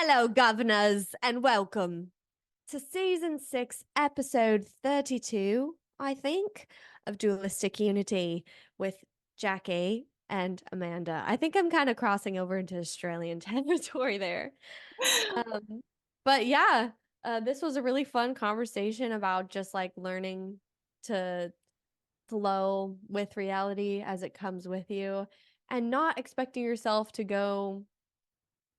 Hello, governors, and welcome to season 6, episode 32, I think, of Dualistic Unity with Jackie and Amanda. I think I'm kind of crossing over into Australian territory there. Um, but yeah, this was a really fun conversation about just like learning to flow with reality as it comes with you and not expecting yourself to go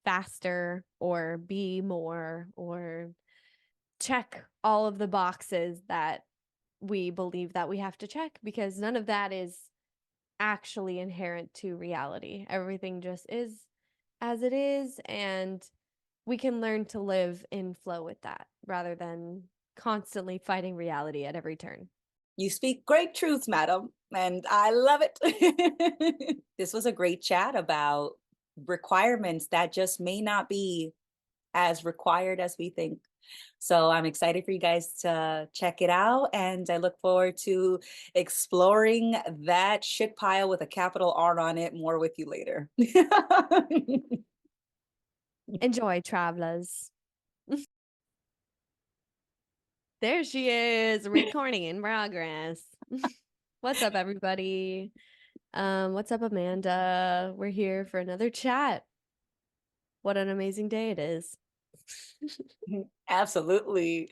faster or be more or check all of the boxes that we believe that we have to check, because none of that is actually inherent to reality. Everything just is as it is, and we can learn to live in flow with that rather than constantly fighting reality at every turn. You speak great truth, madam, and I love it. This was a great chat about requirements that just may not be as required as we think. So I'm excited for you guys to check it out, and I look forward to exploring that shit pile with a capital R on it more with you later. Enjoy, travelers. There she is, recording in progress. What's up, everybody? What's up, Amanda? We're here for another chat. What an amazing day it is. Absolutely.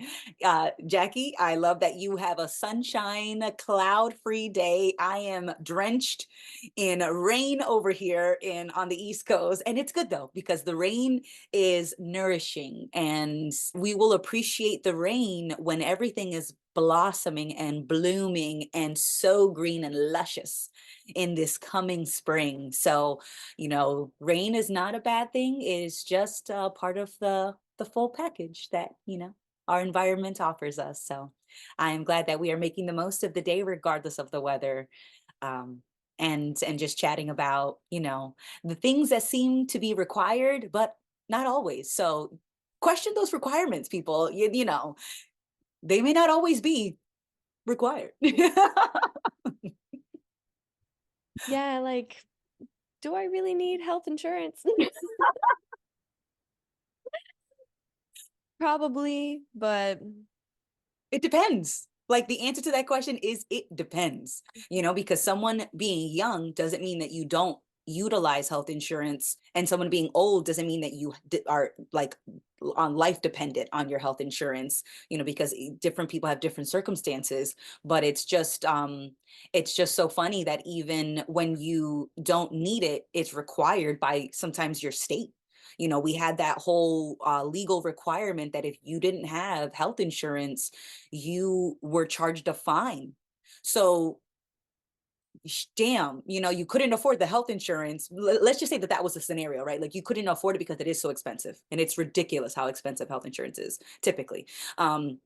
Jackie, I love that you have a sunshine, cloud-free day. I am drenched in rain over here on the East Coast. And it's good though, because the rain is nourishing, and we will appreciate the rain when everything is blossoming and blooming and so green and luscious in this coming spring. So, rain is not a bad thing. It is just part of the full package that our environment offers us. So I am glad that we are making the most of the day regardless of the weather. um, and just chatting about the things that seem to be required but not always. So question those requirements, people. They may not always be required. Yeah, like, do I really need health insurance? Probably, but It depends. Like, the answer to that question is it depends, because someone being young doesn't mean that you don't utilize health insurance, and someone being old doesn't mean that you are like on life dependent on your health insurance, because different people have different circumstances. But it's just so funny that even when you don't need it, it's required by sometimes your state. We had that whole legal requirement that if you didn't have health insurance, you were charged a fine. So damn, you couldn't afford the health insurance. Let's just say that that was the scenario, right? Like, you couldn't afford it because it is so expensive, and it's ridiculous how expensive health insurance is typically. And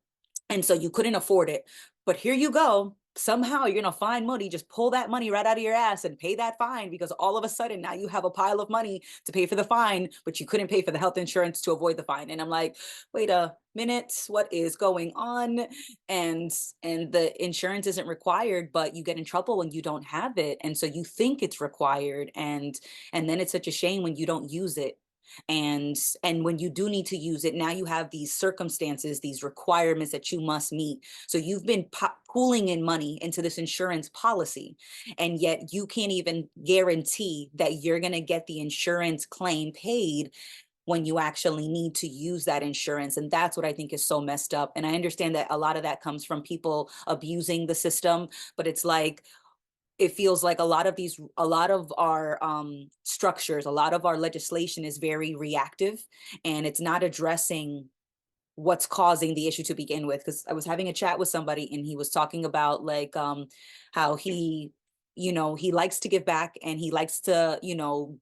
so you couldn't afford it. But here you go. Somehow you're going to find money, just pull that money right out of your ass and pay that fine, because all of a sudden now you have a pile of money to pay for the fine, but you couldn't pay for the health insurance to avoid the fine. And I'm like, wait a minute, what is going on? And the insurance isn't required, but you get in trouble when you don't have it. And so you think it's required, and then it's such a shame when you don't use it. And when you do need to use it, now you have these circumstances, these requirements that you must meet. So you've been pooling in money into this insurance policy, and yet you can't even guarantee that you're going to get the insurance claim paid when you actually need to use that insurance. And that's what I think is so messed up. And I understand that a lot of that comes from people abusing the system, but it's like, it feels like a lot of our structures, a lot of our legislation is very reactive, and it's not addressing what's causing the issue to begin with. Because I was having a chat with somebody, and he was talking about like how he likes to give back, and he likes to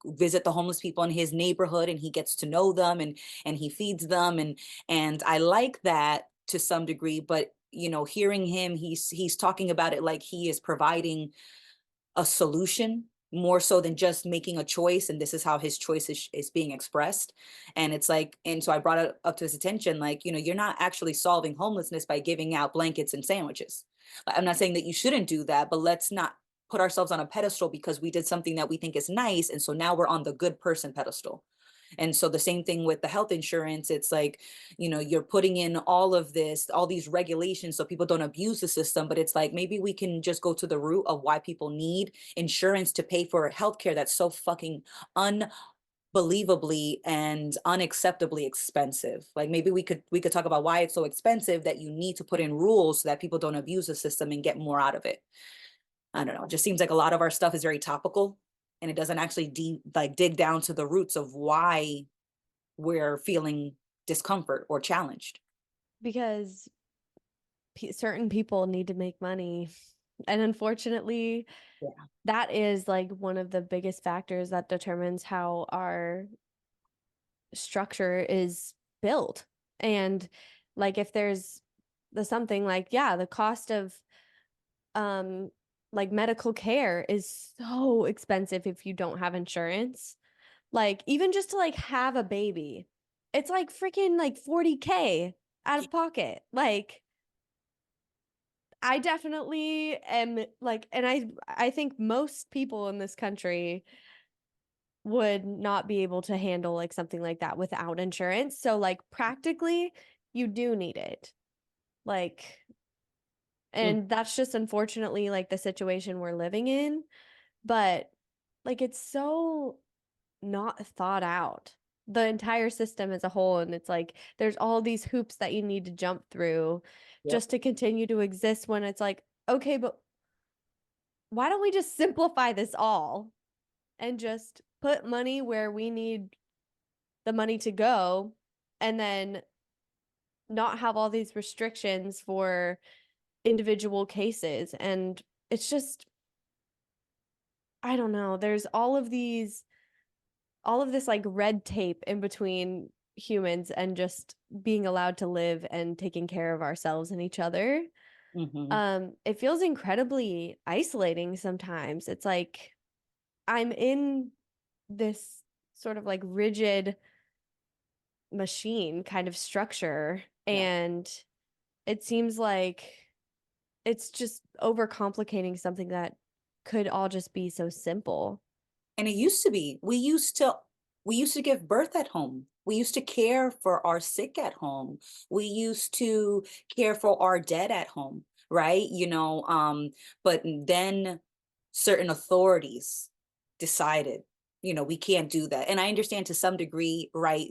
visit the homeless people in his neighborhood, and he gets to know them, and he feeds them, and I like that to some degree. But hearing him, he's talking about it like he is providing a solution more so than just making a choice, and this is how his choice is being expressed. And it's like, and so I brought it up to his attention, like, you're not actually solving homelessness by giving out blankets and sandwiches. I'm not saying that you shouldn't do that, but let's not put ourselves on a pedestal because we did something that we think is nice, and so now we're on the good person pedestal. And so the same thing with the health insurance, it's like, you're putting in all of this, all these regulations so people don't abuse the system, but it's like maybe we can just go to the root of why people need insurance to pay for healthcare that's so fucking unbelievably and unacceptably expensive. Like maybe we could talk about why it's so expensive, that you need to put in rules so that people don't abuse the system and get more out of it. I don't know. It just seems like a lot of our stuff is very topical, and it doesn't actually dig down to the roots of why we're feeling discomfort or challenged. Because certain people need to make money. And unfortunately, Yeah. that is like one of the biggest factors that determines how our structure is built. And like if there's the something like, yeah, the cost of um like medical care is so expensive if you don't have insurance. Like even just to like have a baby, it's like freaking like 40K out of pocket. Like I definitely am like, and I think most people in this country would not be able to handle like something like that without insurance. So like practically you do need it. Like, Mm. and that's just unfortunately like the situation we're living in, but like it's so not thought out. The entire system as a whole, and it's like there's all these hoops that you need to jump through Yep. just to continue to exist when it's like, okay, but why don't we just simplify this all and just put money where we need the money to go and then not have all these restrictions for individual cases. And it's just, I don't know, there's all of this like red tape in between humans and just being allowed to live and taking care of ourselves and each other. Hmm. It feels incredibly isolating sometimes. It's like I'm in this sort of like rigid machine kind of structure, Yeah. and it seems like it's just overcomplicating something that could all just be so simple. And it used to be, we used to give birth at home. We used to care for our sick at home. We used to care for our dead at home, right? But then certain authorities decided, we can't do that. And I understand to some degree, right?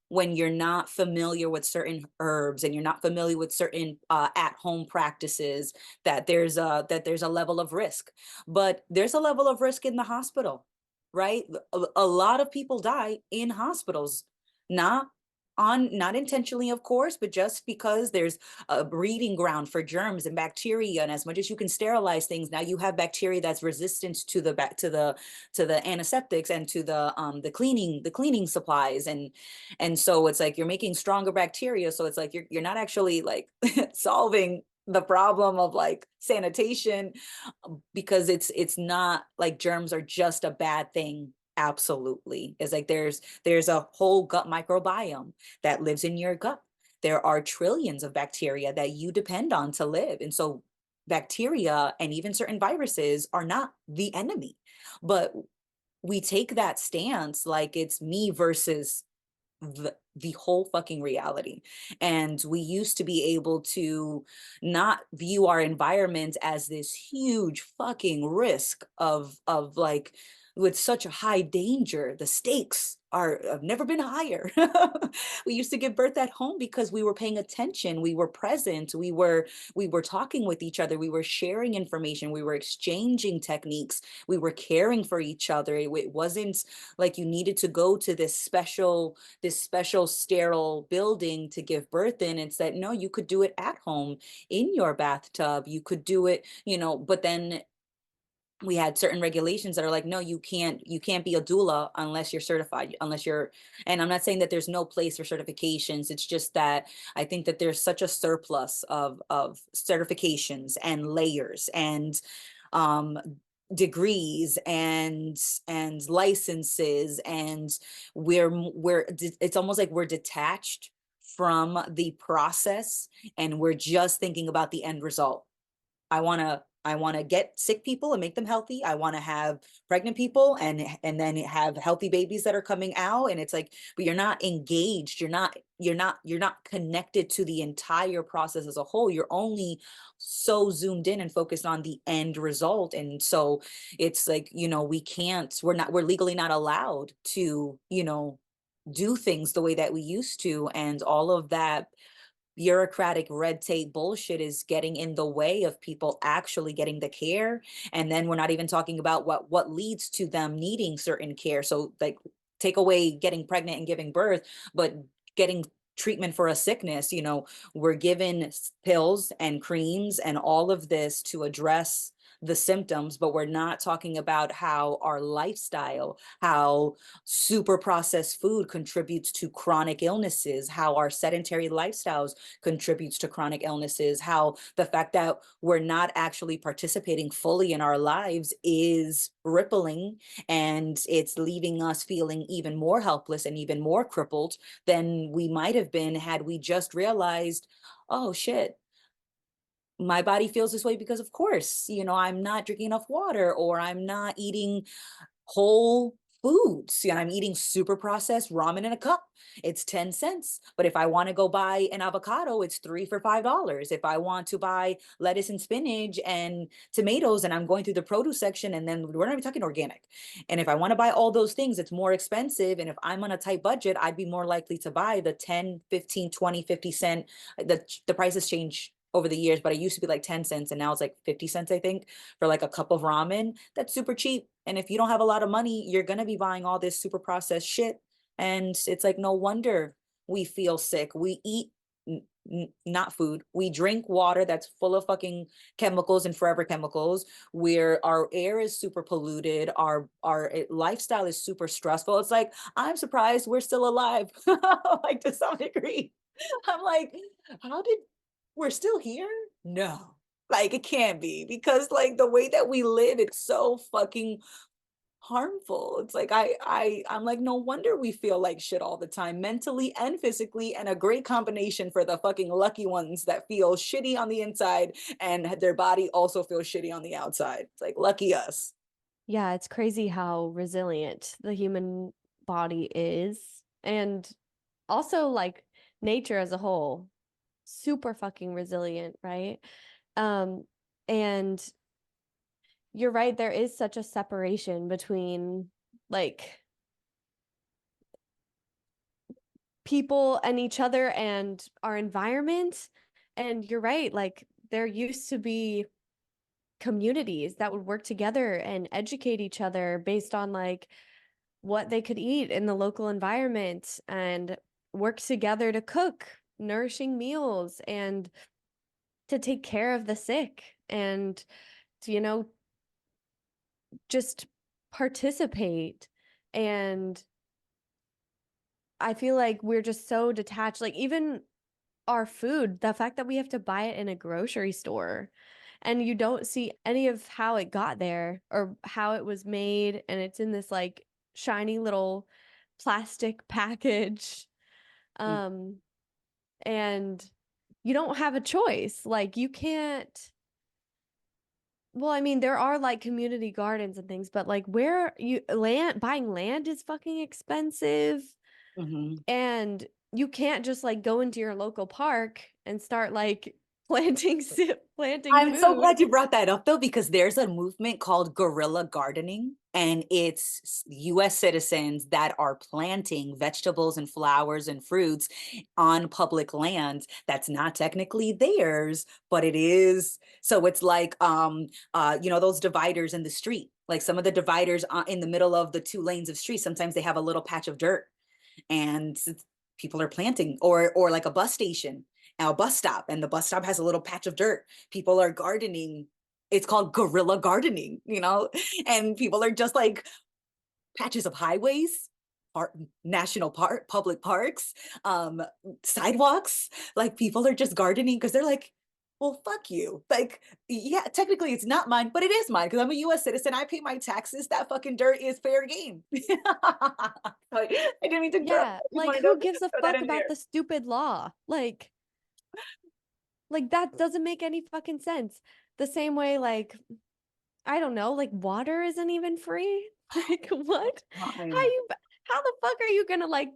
When you're not familiar with certain herbs and you're not familiar with certain at-home practices, that there's a level of risk. But there's a level of risk in the hospital, right? A lot of people die in hospitals, not not intentionally, of course, but just because there's a breeding ground for germs and bacteria. And as much as you can sterilize things, now you have bacteria that's resistant to the back to the antiseptics and to the cleaning supplies. And so it's like you're making stronger bacteria, so it's like you're not actually like solving the problem of like sanitation, because it's not like germs are just a bad thing. Absolutely. It's like there's a whole gut microbiome that lives in your gut. There are trillions of bacteria that you depend on to live. And so bacteria and even certain viruses are not the enemy. But we take that stance like it's me versus the whole fucking reality. And we used to be able to not view our environment as this huge fucking risk of like, with such a high danger. The stakes are have never been higher. We used to give birth at home because we were paying attention, we were present, we were talking with each other, we were sharing information, we were exchanging techniques, we were caring for each other. It wasn't like you needed to go to this special sterile building to give birth in. It's that no, you could do it at home in your bathtub. You could do it, but then we had certain regulations that are like, no, you can't be a doula unless you're certified, and I'm not saying that there's no place for certifications. It's just that I think that there's such a surplus of certifications and layers and um degrees and licenses, and it's almost like we're detached from the process, and we're just thinking about the end result. I want to I want to get sick people and make them healthy. I want to have pregnant people and then have healthy babies that are coming out. And it's like, but you're not engaged. You're not connected to the entire process as a whole. You're only so zoomed in and focused on the end result. And so it's like, we're legally not allowed to, do things the way that we used to. And all of that bureaucratic red tape bullshit is getting in the way of people actually getting the care. And then we're not even talking about what leads to them needing certain care. So like, take away getting pregnant and giving birth, but getting treatment for a sickness, we're given pills and creams and all of this to address the symptoms, but we're not talking about how our lifestyle, how super processed food contributes to chronic illnesses, how our sedentary lifestyles contributes to chronic illnesses, how the fact that we're not actually participating fully in our lives is rippling, and it's leaving us feeling even more helpless and even more crippled than we might have been had we just realized, oh shit, my body feels this way because of course, I'm not drinking enough water, or I'm not eating whole foods. I'm eating super processed ramen in a cup. It's 10 cents. But if I want to go buy an avocado, it's three for $5. If I want to buy lettuce and spinach and tomatoes, and I'm going through the produce section, and then we're not even talking organic. And if I want to buy all those things, it's more expensive. And if I'm on a tight budget, I'd be more likely to buy the 10, 15, 20, 50 cent. The prices change over the years, but it used to be like 10 cents and now it's like 50 cents, I think, for like a cup of ramen. That's super cheap. And if you don't have a lot of money, you're going to be buying all this super processed shit. And it's like, no wonder we feel sick. We eat not food. We drink water that's full of fucking chemicals and forever chemicals, where our air is super polluted. Our lifestyle is super stressful. It's like, I'm surprised we're still alive, like to some degree. I'm like, how did we're still here? No. Like it can't be, because like the way that we live, it's so fucking harmful. It's like I'm like, no wonder we feel like shit all the time, mentally and physically, and a great combination for the fucking lucky ones that feel shitty on the inside and their body also feels shitty on the outside. It's like, lucky us. Yeah, it's crazy how resilient the human body is. And also like nature as a whole, super fucking resilient, right? Um, and you're right, there is such a separation between like people and each other and our environment. And you're right, like there used to be communities that would work together and educate each other based on like what they could eat in the local environment and work together to cook nourishing meals and to take care of the sick and to, just participate. And I feel like we're just so detached. Like even our food, the fact that we have to buy it in a grocery store and you don't see any of how it got there or how it was made, and it's in this like shiny little plastic package. Um, and you don't have a choice. Like you can't, well, I mean, there are like community gardens and things, but like where you land buying land is fucking expensive. Mhm. And you can't just like go into your local park and start like planting I'm so food. glad you brought that up though, because there's a movement called guerrilla gardening, and it's US citizens that are planting vegetables and flowers and fruits on public lands that's not technically theirs, but it is. So it's like, those dividers in the street, like some of the dividers in the middle of the two lanes of street, sometimes they have a little patch of dirt, and people are planting, or like a bus station, a bus stop, and the bus stop has a little patch of dirt. People are gardening. It's called guerrilla gardening, and people are just like patches of highways, national park, public parks, um, sidewalks. Like people are just gardening because they're like, well, fuck you. Like, yeah, technically it's not mine, but it is mine because I'm a US citizen. I pay my taxes. That fucking dirt is fair game. I didn't mean to interrupt. Yeah, I just like wanted to who gives a throw that fuck in about there. the stupid law? Like that doesn't make any fucking sense. the same way, like, I don't know, like water isn't even free. Like what? How Fine. you how the fuck are you gonna like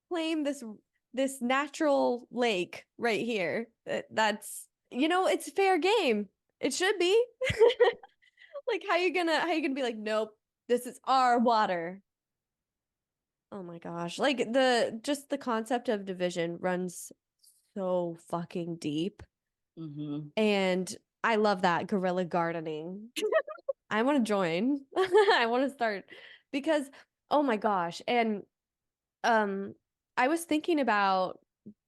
claim this natural lake right here? That's it's fair game. It should be. Like how you gonna be like, nope, this is our water. Oh my gosh. Like the concept of division runs so fucking deep. Hmm. And I love that guerrilla gardening. I want to join. I want to start because oh my gosh. And um I was thinking about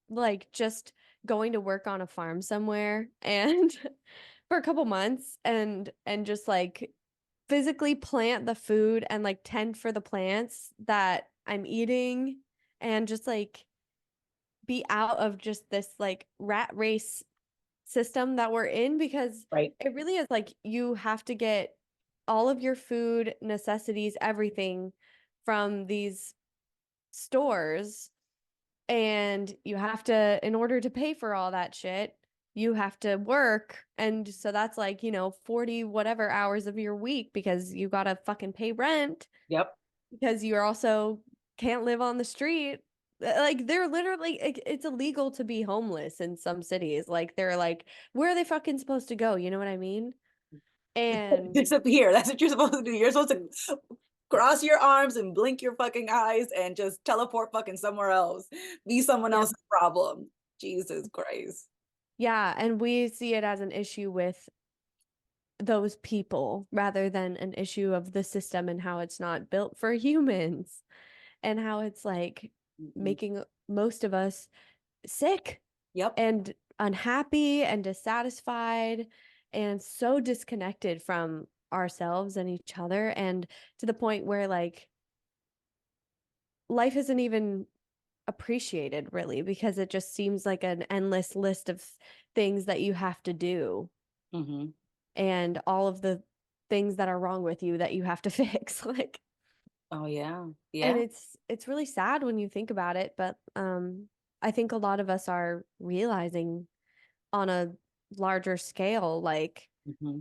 like just going to work on a farm somewhere and for a couple months and just like physically plant the food and like tend for the plants that I'm eating and just like be out of just this like rat race system that we're in because Right. it really is like you have to get all of your food necessities, everything from these stores. And you have to, in order to pay for all that shit, you have to work. And so that's like, 40 whatever hours of your week because you gotta fucking pay rent Yep. because you're also can't live on the street. Like they're literally it's illegal to be homeless in some cities. Like they're like, where are they fucking supposed to go? You know what I mean? And Disappear. That's what you're supposed to do. You're supposed to cross your arms and blink your fucking eyes and just teleport fucking somewhere else. Be someone yep. else's problem. Jesus Christ. Yeah, and we see it as an issue with those people rather than an issue of the system and how it's not built for humans and how it's like Mm-mm. making most of us sick Yep. and unhappy and dissatisfied and so disconnected from ourselves and each other and to the point where like life isn't even appreciated really because it just seems like an endless list of things that you have to do Hmm. and all of the things that are wrong with you that you have to fix like Oh yeah. and Yeah. it's really sad when you think about it but I think a lot of us are realizing on a larger scale like Hmm.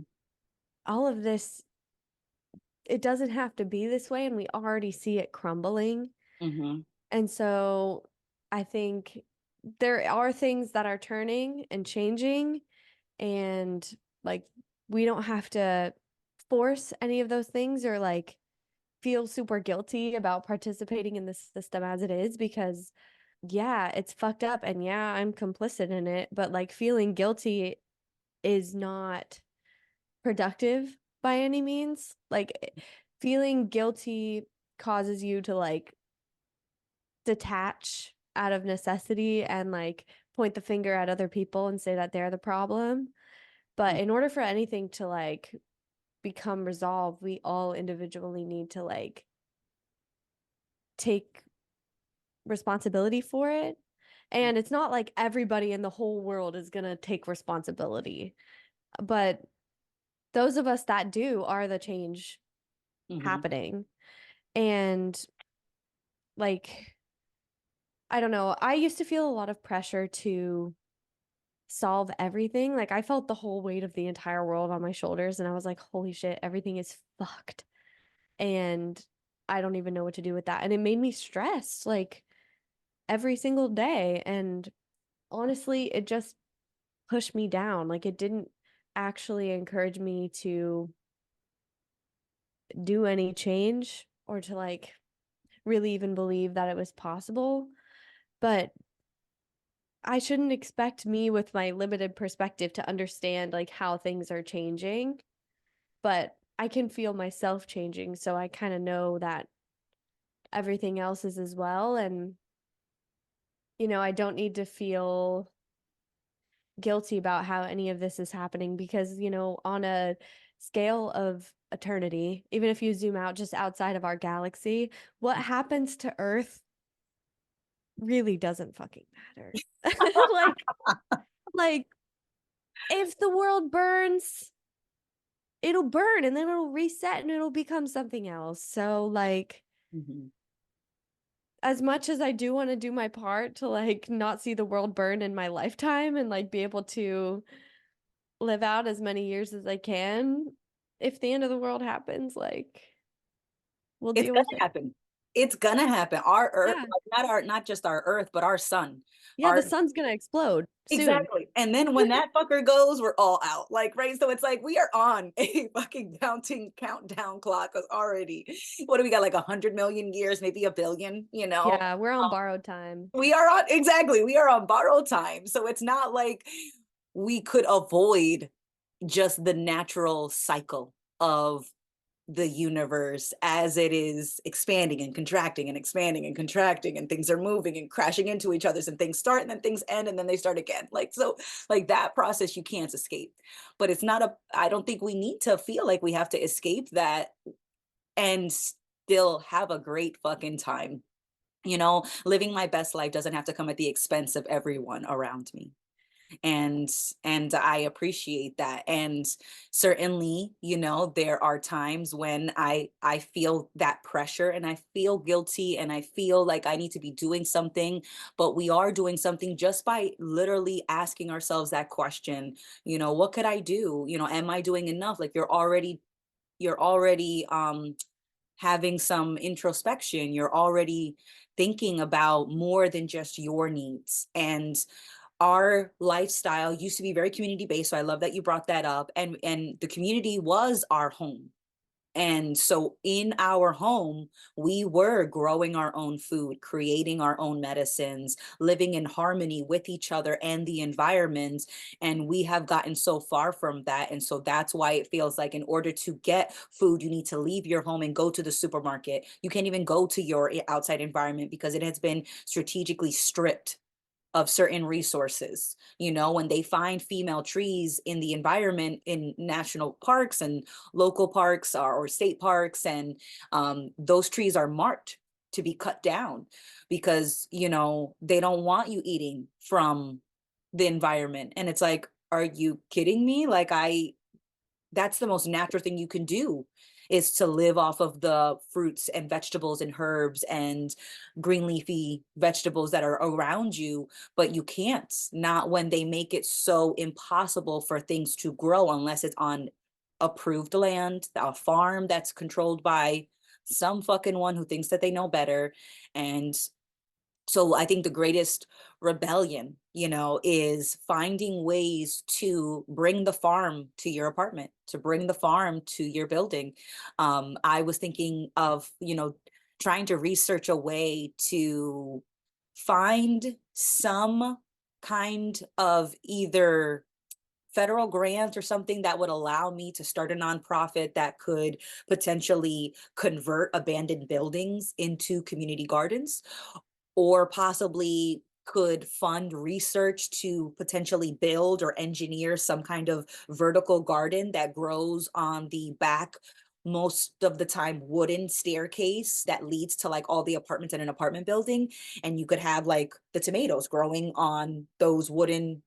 all of this it doesn't have to be this way and we already see it crumbling Hmm. and so I think there are things that are turning and changing and like we don't have to force any of those things or like feel super guilty about participating in the system as it is because yeah, it's fucked up and yeah, I'm complicit in it, but like feeling guilty is not productive by any means. Like feeling guilty causes you to like detach out of necessity and like point the finger at other people and say that they're the problem. But in order for anything to like become resolved, we all individually need to like take responsibility for it. And it's not like everybody in the whole world is going to take responsibility, but those of us that do are the change Hmm. happening. And like, I don't know, I used to feel a lot of pressure to solve everything. Like, I felt the whole weight of the entire world on my shoulders, and I was like, holy shit, everything is fucked. And I don't even know what to do with that. And it made me stressed like every single day. And honestly, it just pushed me down. Like it didn't actually encourage me to do any change or to like really even believe that it was possible. But I shouldn't expect me with my limited perspective to understand like how things are changing, but I can feel myself changing, so I kind of know that everything else is as well and I don't need to feel guilty about how any of this is happening because, on a scale of eternity, even if you zoom out just outside of our galaxy, what happens to Earth really doesn't fucking matter. Like, like if the world burns, it'll burn and then it'll reset and it'll become something else. So, like, Hmm. as much as I do want to do my part to like not see the world burn in my lifetime and like be able to live out as many years as I can. If the end of the world happens, like we'll It's deal gonna with it. happen. It's gonna happen. Our earth, Yeah. like not just our earth, but our sun. Yeah, the Our sun's gonna explode soon. exactly. And then when that fucker goes, we're all out. Like, right. So it's like we are on a fucking counting countdown clock already. What do we got? Like 100 million years, maybe a billion, you know? Yeah, we're on borrowed time. We are on exactly. We are on borrowed time. So it's not like we could avoid just the natural cycle of the universe as it is expanding and contracting and expanding and contracting, and things are moving and crashing into each other's, and things start and then things end and then they start again. Like, so like that process you can't escape. But it's not a, I don't think we need to feel like we have to escape that and still have a great fucking time. Living my best life doesn't have to come at the expense of everyone around me. and and I appreciate that. And certainly, there are times when I feel that pressure and I feel guilty and I feel like I need to be doing something, but we are doing something just by literally asking ourselves that question. What could I do? Am I doing enough? Like, you're already having some introspection. You're already thinking about more than just your needs. And our lifestyle used to be very community based, so I love that you brought that up. And the community was our home. And so in our home, we were growing our own food, creating our own medicines, living in harmony with each other and the environment. And we have gotten so far from that. And so that's why it feels like in order to get food, you need to leave your home and go to the supermarket. You can't even go to your outside environment because it has been strategically stripped of certain resources. When they find female trees in the environment in national parks and local parks, or state parks, and those trees are marked to be cut down because they don't want you eating from the environment. And it's like, are you kidding me? Like, that's the most natural thing you can do, is to live off of the fruits and vegetables and herbs and green leafy vegetables that are around you. But you can't, not when they make it so impossible for things to grow unless it's on approved land, a farm that's controlled by some fucking one who thinks that they know better. And so I think the greatest rebellion, is finding ways to bring the farm to your apartment, to bring the farm to your building. I was thinking of, trying to research a way to find some kind of either federal grant or something that would allow me to start a nonprofit that could potentially convert abandoned buildings into community gardens, or possibly could fund research to potentially build or engineer some kind of vertical garden that grows on the back, most of the time wooden staircase that leads to like all the apartments in an apartment building. And you could have like the tomatoes growing on those wooden,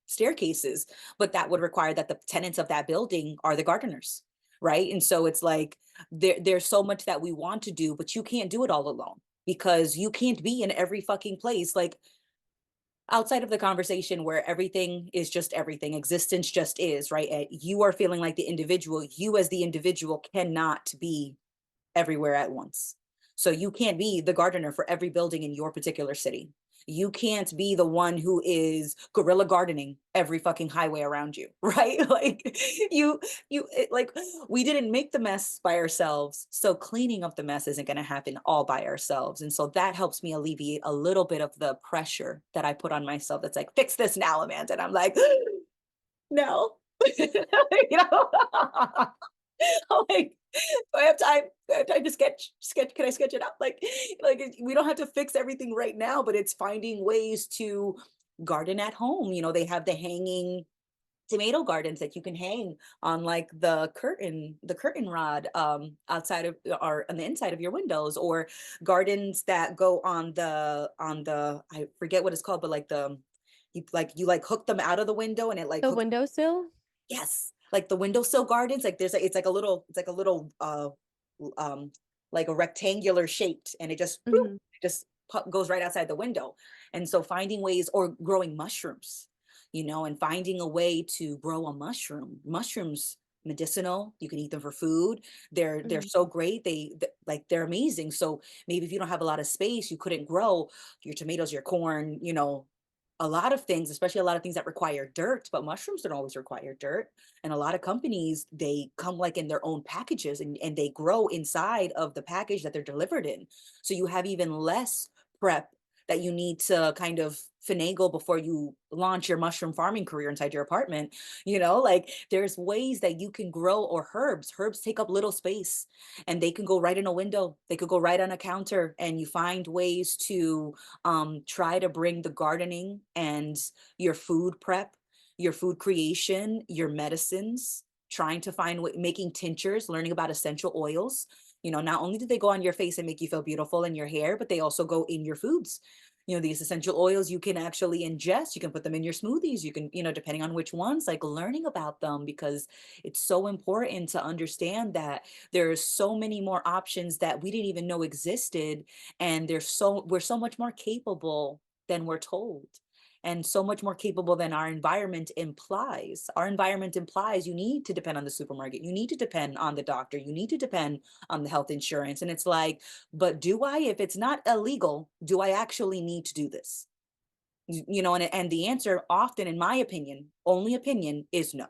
staircases. But that would require that the tenants of that building are the gardeners, right? And so it's like there's so much that we want to do, but you can't do it all alone because you can't be in every fucking place. Like, outside of the conversation where everything is just everything, existence just is, right? You are feeling like the individual, you as the individual cannot be everywhere at once. So you can't be the gardener for every building in your particular city. You can't be the one who is guerrilla gardening every fucking highway around you, right? Like, like, we didn't make the mess by ourselves. So cleaning up the mess isn't going to happen all by ourselves. And so that helps me alleviate a little bit of the pressure that I put on myself. That's like, fix this now, Amanda. And I'm like, no, you know, I'm like, do I have time? Do I have time to sketch? Can I sketch it out? Like we don't have to fix everything right now, but it's finding ways to garden at home. They have the hanging tomato gardens that you can hang on like the curtain rod outside of, or on the inside of your windows, or gardens that go on the I forget what it's called, but like you hook them out of the window and it like The hooks. windowsill? Yes, like the windowsill gardens, like it's like a little um like a rectangular shaped, and it just boop, Hmm. it just goes right outside the window. And so finding ways, or growing mushrooms. and finding a way to grow a mushroom. Mushrooms medicinal, you can eat them for food. They're Mhm. so great. Like they're amazing. So maybe if you don't have a lot of space, you couldn't grow your tomatoes, your corn, a lot of things, especially a lot of things that require dirt, but mushrooms don't always require dirt. And a lot of companies, they come like in their own packages, and they grow inside of the package that they're delivered in. So you have even less prep that you need to kind of finagle before you launch your mushroom farming career inside your apartment. Like there's ways that you can grow, or herbs. Herbs take up little space, and they can go right in a window. They could go right on a counter, and you find ways to try to bring the gardening and your food prep, your food creation, your medicines, trying to find making tinctures, learning about essential oils. Not only do they go on your face and make you feel beautiful in your hair, but they also go in your foods. These essential oils you can actually ingest. You can put them in your smoothies. You can, depending on which ones, like learning about them, because it's so important to understand that there's so many more options that we didn't even know existed. And we're so much more capable than we're told, and so much more capable than our environment implies. Our environment implies you need to depend on the supermarket, you need to depend on the doctor, you need to depend on the health insurance. And it's like, but do I? If it's not illegal, do I actually need to do this? And the answer, often in my opinion, only opinion, is no.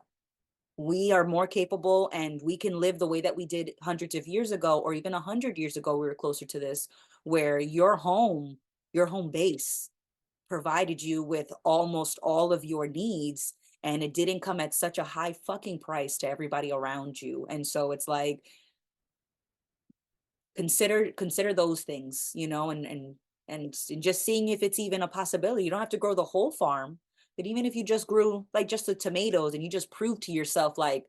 We are more capable, and we can live the way that we did hundreds of years ago, or even 100 years ago. We were closer to this, where your home base provided you with almost all of your needs, and it didn't come at such a high fucking price to everybody around you. And so it's like, consider those things, and just seeing if it's even a possibility. You don't have to grow the whole farm, but even if you just grew like just the tomatoes, and you just proved to yourself like,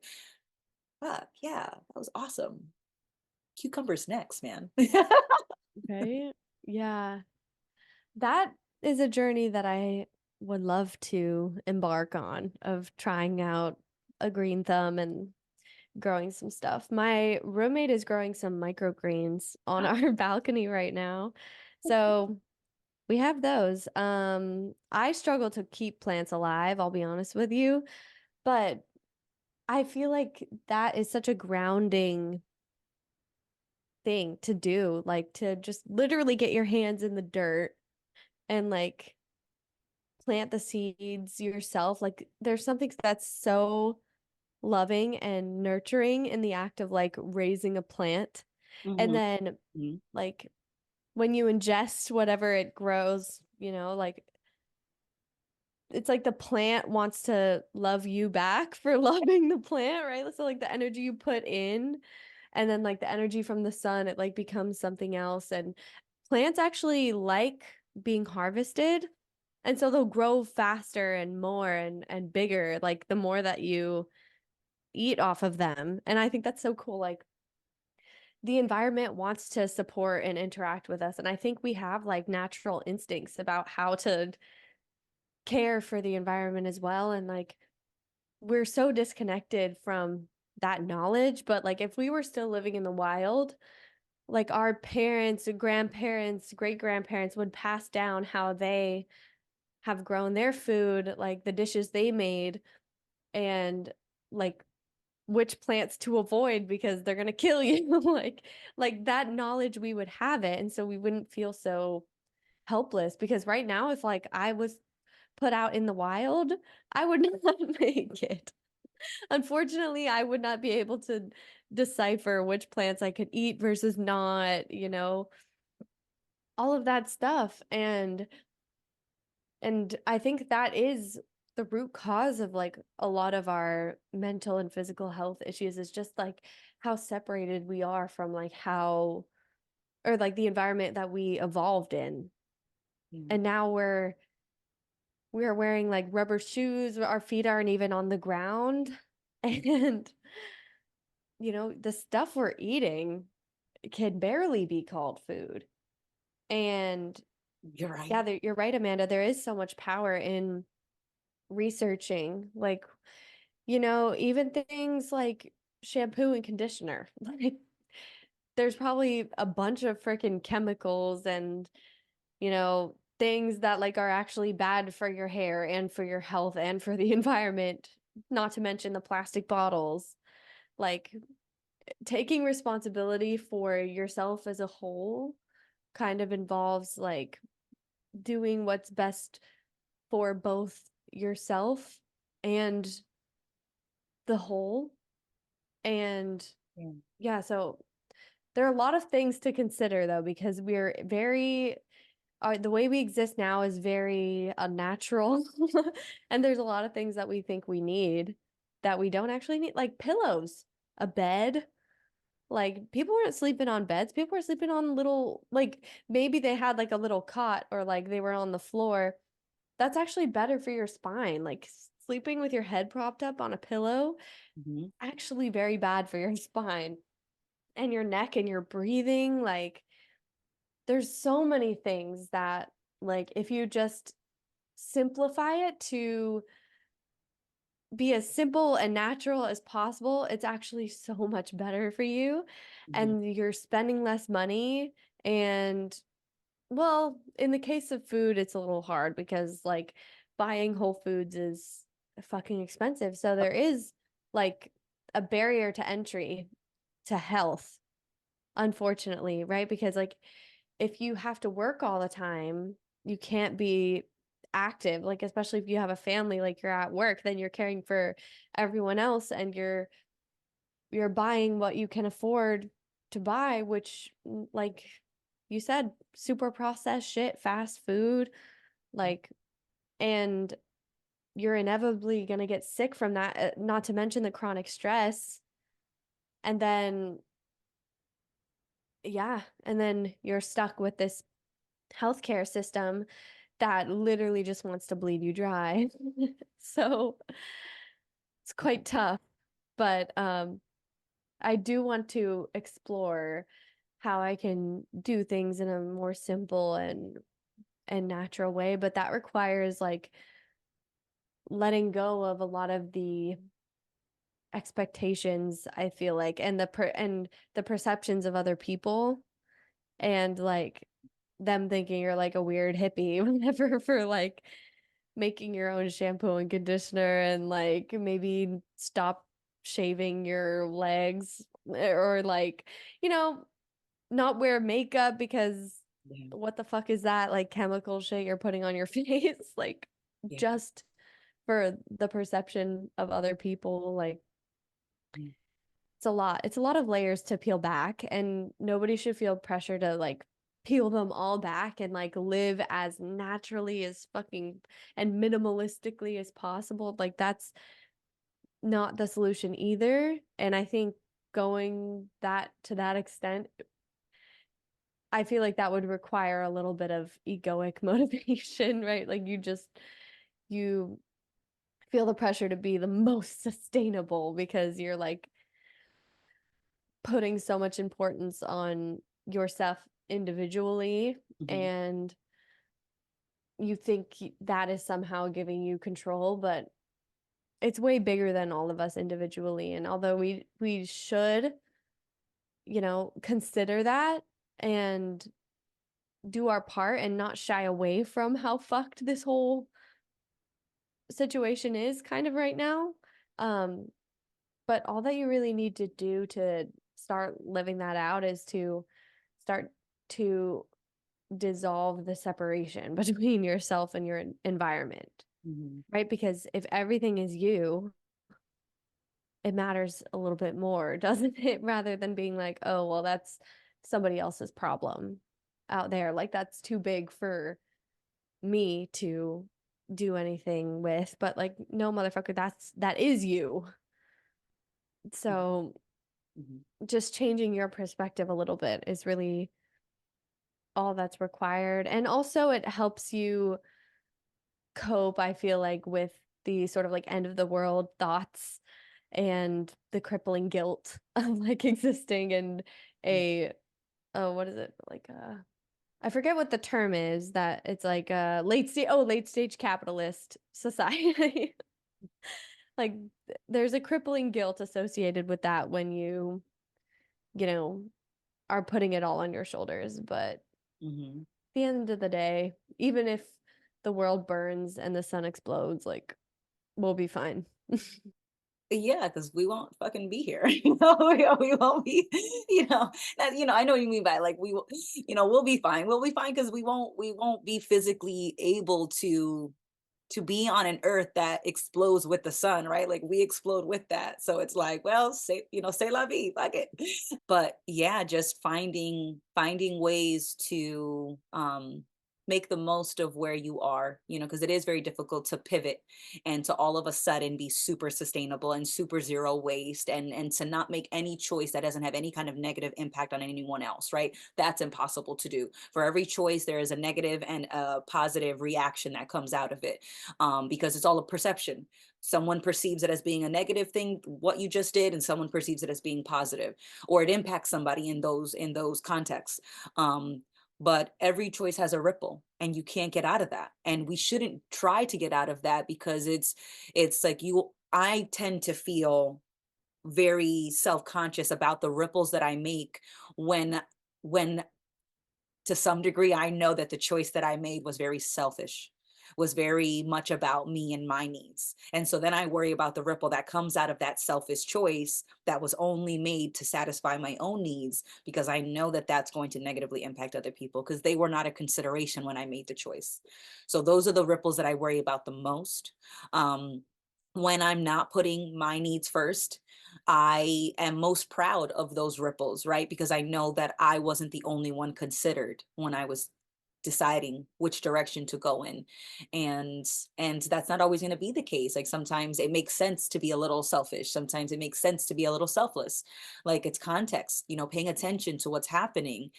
fuck yeah, that was awesome. Cucumbers next, man. Right? Yeah. That is a journey that I would love to embark on, of trying out a green thumb and growing some stuff. My roommate is growing some microgreens on our balcony right now. So we have those. I struggle to keep plants alive, I'll be honest with you, but I feel like that is such a grounding thing to do, like to just literally get your hands in the dirt and like plant the seeds yourself. Like there's something that's so loving and nurturing in the act of like raising a plant. And Hmm. then like when you ingest whatever it grows, like it's like the plant wants to love you back for loving the plant, right? So like the energy you put in, and then like the energy from the sun, it like becomes something else. And plants actually like being harvested. And so they'll grow faster and more and bigger, like the more that you eat off of them. And I think that's so cool. Like the environment wants to support and interact with us. And I think we have like natural instincts about how to care for the environment as well. And like we're so disconnected from that knowledge. But like if we were still living in the wild, like our parents, grandparents, great grandparents would pass down how they have grown their food, like the dishes they made, and like which plants to avoid because they're gonna kill you. Like that knowledge, we would have it, and so we wouldn't feel so helpless. Because right now, if like I was put out in the wild, I would not make it. Unfortunately, I would not be able to decipher which plants I could eat versus not, all of that stuff. And I think that is the root cause of like a lot of our mental and physical health issues, is just like how separated we are from like how, or like the environment that we evolved in. Hmm. And now we're wearing like rubber shoes, our feet aren't even on the ground. And the stuff we're eating can barely be called food. And You're yeah, right. you're right, Amanda. There is so much power in researching, like, even things like shampoo and conditioner. Like, there's probably a bunch of freaking chemicals and, you know, things that like are actually bad for your hair and for your health and for the environment, not to mention the plastic bottles. Like taking responsibility for yourself as a whole kind of involves like doing what's best for both yourself and the whole. And Yeah. yeah, so there are a lot of things to consider though, because we're very the way we exist now is very unnatural. And there's a lot of things that we think we need that we don't actually need, like pillows, a bed. Like people weren't sleeping on beds. People were sleeping on little, like maybe they had like a little cot or like they were on the floor. That's actually better for your spine. Like sleeping with your head propped up on a pillow, Mhm. actually very bad for your spine and your neck and your breathing. Like there's so many things that like if you just simplify it to be as simple and natural as possible, it's actually so much better for you. Mhm. And you're spending less money. And well, in the case of food, it's a little hard because like buying Whole Foods is fucking expensive. So there is like a barrier to entry to health, unfortunately, right? Because like if you have to work all the time, you can't be active. Like especially if you have a family, like you're at work, then you're caring for everyone else and you're buying what you can afford to buy, which like you said, super processed shit, fast food, like and you're inevitably going to get sick from that, not to mention the chronic stress. And then yeah, and then you're stuck with this healthcare system that literally just wants to bleed you dry. So it's quite tough, but I do want to explore how I can do things in a more simple and natural way, but that requires like letting go of a lot of the expectations, I feel like, and the perceptions of other people and like them thinking you're like a weird hippie whenever for like making your own shampoo and conditioner and like maybe stop shaving your legs or like, you know, not wear makeup because Yeah. what the fuck is that? Like chemical shit you're putting on your face, like Yeah. just for the perception of other people. Like Mm. it's a lot. It's a lot of layers to peel back, and nobody should feel pressure to like peel them all back and like live as naturally as fucking and minimalistically as possible. Like that's not the solution either. And I think going that to that extent, I feel like that would require a little bit of egoic motivation, right? Like you feel the pressure to be the most sustainable because you're like putting so much importance on yourself individually Mhm. and you think that is somehow giving you control, but it's way bigger than all of us individually. And although we should, you know, consider that and do our part and not shy away from how fucked this whole situation is kind of right now. Um, but all that you really need to do to start living that out is to start to dissolve the separation between yourself and your environment, Mhm. right? Because if everything is you, it matters a little bit more, doesn't it? Rather than being like, oh, well, that's somebody else's problem out there. Like that's too big for me to do anything with. But like, no, motherfucker, that is you. So Mhm. just changing your perspective a little bit is really all that's required. And also it helps you cope, I feel like, with the sort of like end of the world thoughts and the crippling guilt of like existing in Yeah. a oh, what is it? Like I forget what the term is that it's like a late stage capitalist society. Like there's a crippling guilt associated with that when you know, are putting it all on your shoulders. But at Mhm. the end of the day, Even if the world burns and the sun explodes, like we'll be fine. Yeah, because we won't fucking be here. We won't be, I know what you mean by like we will, we'll be fine. We'll be fine because we won't be physically able to be on an earth that explodes with the sun, right? Like we explode with that. So it's like, well, say la vie, fuck it. But yeah, just finding ways to make the most of where you are, because it is very difficult to pivot and to all of a sudden be super sustainable and super zero waste, and to not make any choice that doesn't have any kind of negative impact on anyone else, right? That's impossible to do. For every choice, there is a negative and a positive reaction that comes out of it, because it's all a perception. Someone perceives it as being a negative thing, what you just did, and someone perceives it as being positive, or it impacts somebody in those contexts. um, but every choice has a ripple, and you can't get out of that, and we shouldn't try to get out of that, because it's like I tend to feel very self-conscious about the ripples that I make when to some degree I know that the choice that I made was very selfish, was very much about me and my needs. And so then I worry about the ripple that comes out of that selfish choice that was only made to satisfy my own needs, because I know that that's going to negatively impact other people because they were not a consideration when I made the choice. So those are the ripples that I worry about the most. Um, when I'm not putting my needs first, I am most proud of those ripples, right? Because I know that I wasn't the only one considered when I was deciding which direction to go in. And and that's not always going to be the case. Like sometimes it makes sense to be a little selfish. Sometimes it makes sense to be a little selfless. Like it's context, paying attention to what's happening,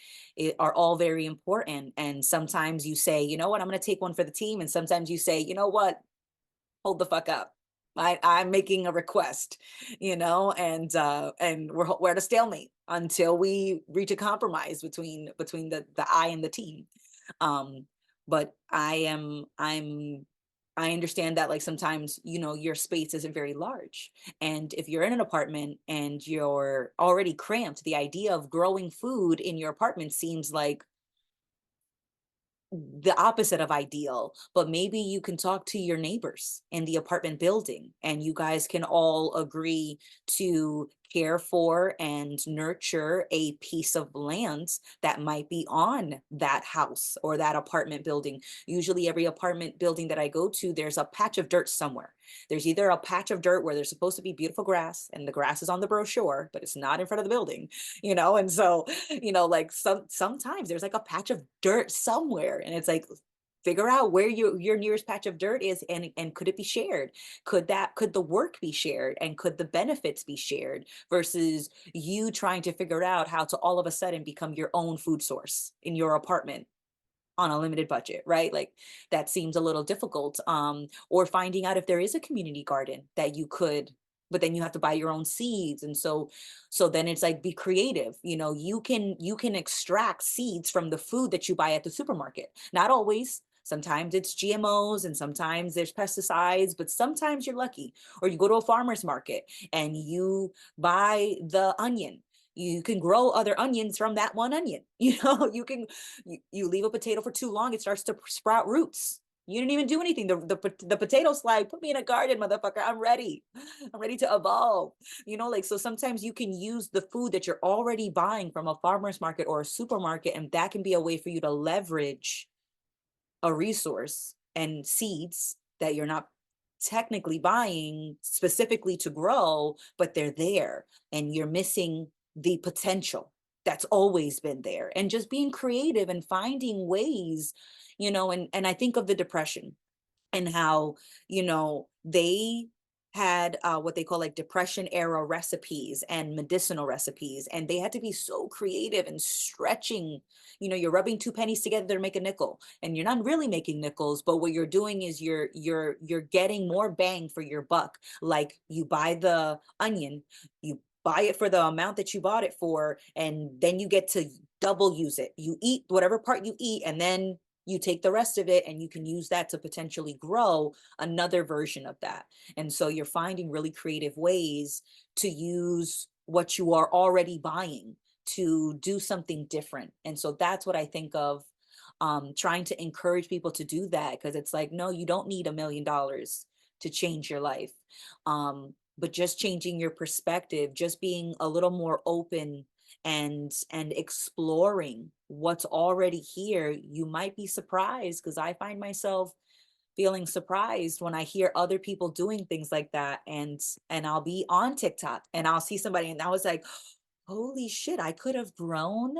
are all very important. And sometimes you say, you know what, I'm going to take one for the team. And sometimes you say, you know what, hold the fuck up. I'm making a request, and we're at a stalemate until we reach a compromise between the I and the team. Um, but I understand that like sometimes, your space isn't very large. And if you're in an apartment and you're already cramped, the idea of growing food in your apartment seems like the opposite of ideal. But maybe you can talk to your neighbors in the apartment building, and you guys can all agree to care for and nurture a piece of land that might be on that house or that apartment building. Usually every apartment building that I go to, there's a patch of dirt somewhere. There's either a patch of dirt where there's supposed to be beautiful grass, and the grass is on the brochure but it's not in front of the building, and so, like sometimes there's like a patch of dirt somewhere, and it's like, figure out where your nearest patch of dirt is, and could it be shared? Could the work be shared, and could the benefits be shared, versus you trying to figure out how to all of a sudden become your own food source in your apartment on a limited budget, right? Like that seems a little difficult. Or finding out if there is a community garden that you could, but then you have to buy your own seeds. And so then it's like, be creative. You can extract seeds from the food that you buy at the supermarket. Not always. Sometimes it's GMOs and sometimes there's pesticides, but sometimes you're lucky. Or you go to a farmer's market and you buy the onion. You can grow other onions from that one onion. You leave a potato for too long, it starts to sprout roots. You didn't even do anything. The potato slide, put me in a garden, motherfucker. I'm ready. I'm ready to evolve. Like, so sometimes you can use the food that you're already buying from a farmer's market or a supermarket, and that can be a way for you to leverage a resource and seeds that you're not technically buying specifically to grow, but they're there, and you're missing the potential that's always been there. And just being creative and finding ways, and I think of the depression and how, they had what they call like depression era recipes and medicinal recipes, and they had to be so creative and stretching. You're rubbing two pennies together to make a nickel, and you're not really making nickels, but what you're doing is you're getting more bang for your buck. Like, you buy the onion, you buy it for the amount that you bought it for, and then you get to double use it. You eat whatever part you eat, and then you take the rest of it, and you can use that to potentially grow another version of that. And so you're finding really creative ways to use what you are already buying to do something different. And so that's what I think of trying to encourage people to do that, because it's like, no, you don't need $1 million to change your life. But just changing your perspective, just being a little more open and exploring what's already here, you might be surprised, because I find myself feeling surprised when I hear other people doing things like that. And I'll be on TikTok and I'll see somebody and I was like, holy shit, I could have grown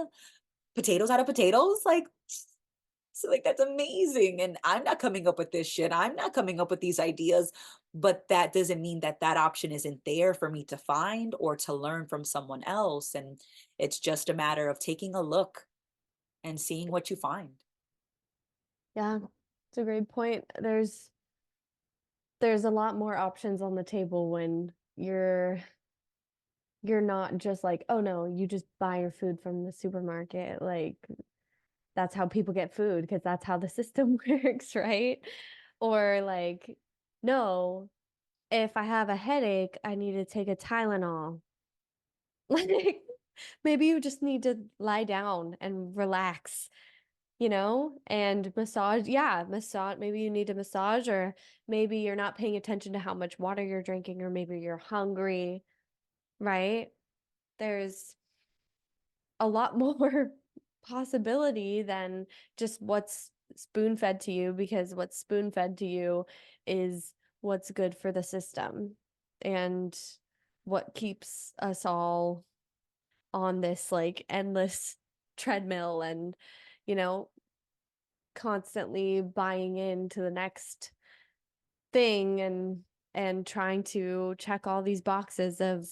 potatoes out of potatoes. Like, so like that's amazing. And I'm not coming up with this shit. I'm not coming up with these ideas. But that doesn't mean that that option isn't there for me to find or to learn from someone else. And it's just a matter of taking a look and seeing what you find. Yeah, it's a great point. There's a lot more options on the table when you're not just like, oh no, you just buy your food from the supermarket. Like that's how people get food because that's how the system works, right? Or like, no, if I have a headache, I need to take a Tylenol. Like maybe you just need to lie down and relax, and massage. Yeah, massage. Maybe you need a massage, or maybe you're not paying attention to how much water you're drinking, or maybe you're hungry, right? There's a lot more possibility than just what's spoon fed to you, because what's spoon fed to you is what's good for the system and what keeps us all on this like endless treadmill and, you know, constantly buying into the next thing and trying to check all these boxes of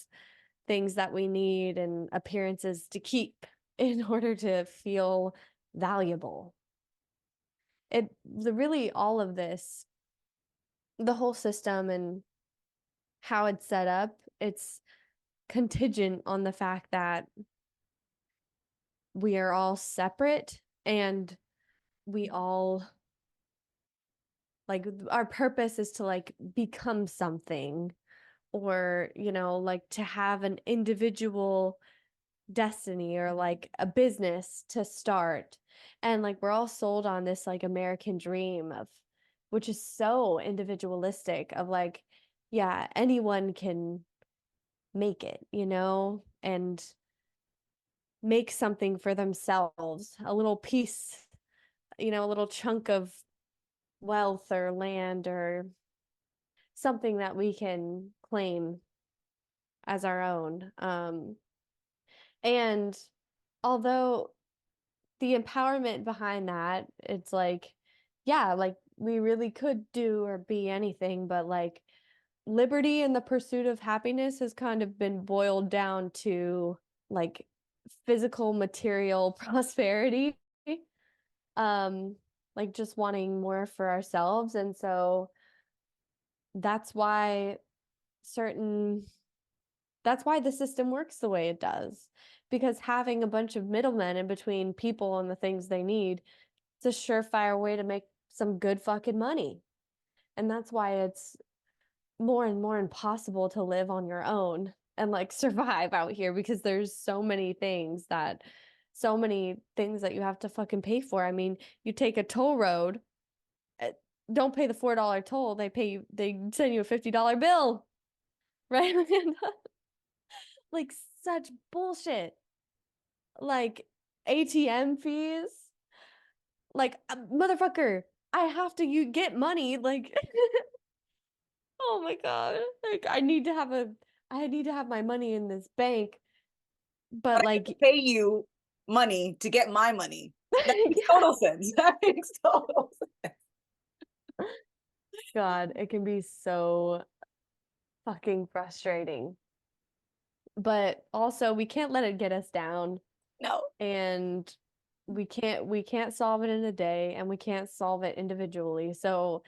things that we need and appearances to keep in order to feel valuable. Really all of this, the whole system and how it's set up, it's contingent on the fact that we are all separate and we all like our purpose is to like become something, or like to have an individual destiny or like a business to start. And like we're all sold on this like American dream of, which is so individualistic, of like, yeah, anyone can make it, and make something for themselves, a little piece, a little chunk of wealth or land or something that we can claim as our own. And although the empowerment behind that, it's like, yeah, like we really could do or be anything, but like liberty and the pursuit of happiness has kind of been boiled down to like physical material prosperity. Um, like just wanting more for ourselves. And so that's why certain that's why the system works the way it does. Because having a bunch of middlemen in between people and the things they need, it's a surefire way to make some good fucking money. And that's why it's more and more impossible to live on your own and like survive out here, because there's so many things that you have to fucking pay for. I mean, you take a toll road, eh, don't pay the $4 toll, they send you a $50 bill, right? Like such bullshit. Like ATM fees, like motherfucker, I have to you get money like oh my God. Like I need to have my money in this bank, But but I have to like pay you money to get my money. That makes yeah. total sense. That makes total sense. God, it can be so fucking frustrating. But also we can't let it get us down, No. and we can't solve it in a day, and we can't solve it individually. So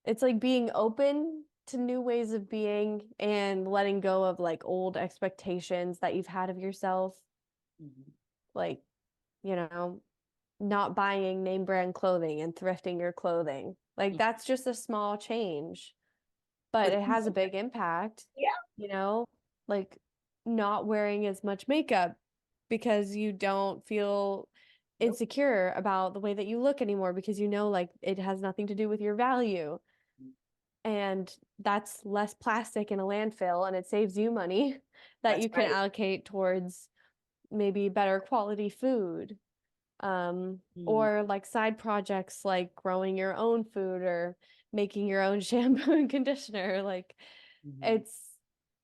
it's like being open to new ways of being and letting go of like old expectations that you've had of yourself. Mhm. Like, you know, not buying name brand clothing and thrifting your clothing. Like Mhm. that's just a small change, but But it has a big impact, yeah, you know, like not wearing as much makeup because you don't feel Nope. insecure about the way that you look anymore because you know like it has nothing to do with your value. And that's less plastic in a landfill and it saves you money that That's you can right. allocate towards maybe better quality food. Mhm, Or like side projects like growing your own food or making your own shampoo and conditioner. Like mhm, it's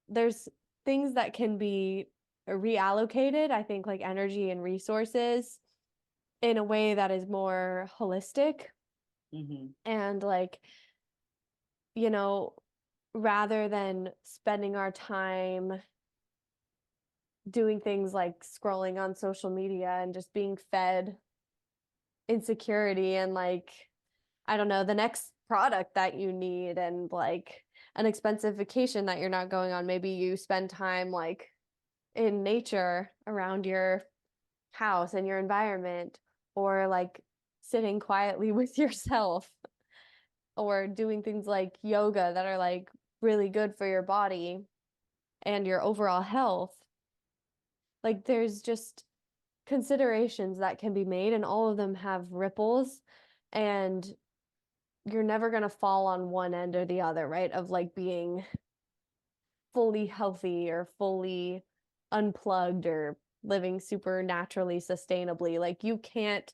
there's things that can be reallocated, I think like energy and resources in a way that is more holistic mhm, and like, you know, rather than spending our time doing things like scrolling on social media and just being fed insecurity and like I don't know, the next product that you need and like an expensive vacation that you're not going on. Maybe you spend time like in nature around your house and your environment, or like sitting quietly with yourself, or doing things like yoga that are like really good for your body and your overall health. Like there's just considerations that can be made, and all of them have ripples. And you're never going to fall on one end or the other, right? Of like being fully healthy or fully unplugged or living super naturally sustainably. Like you can't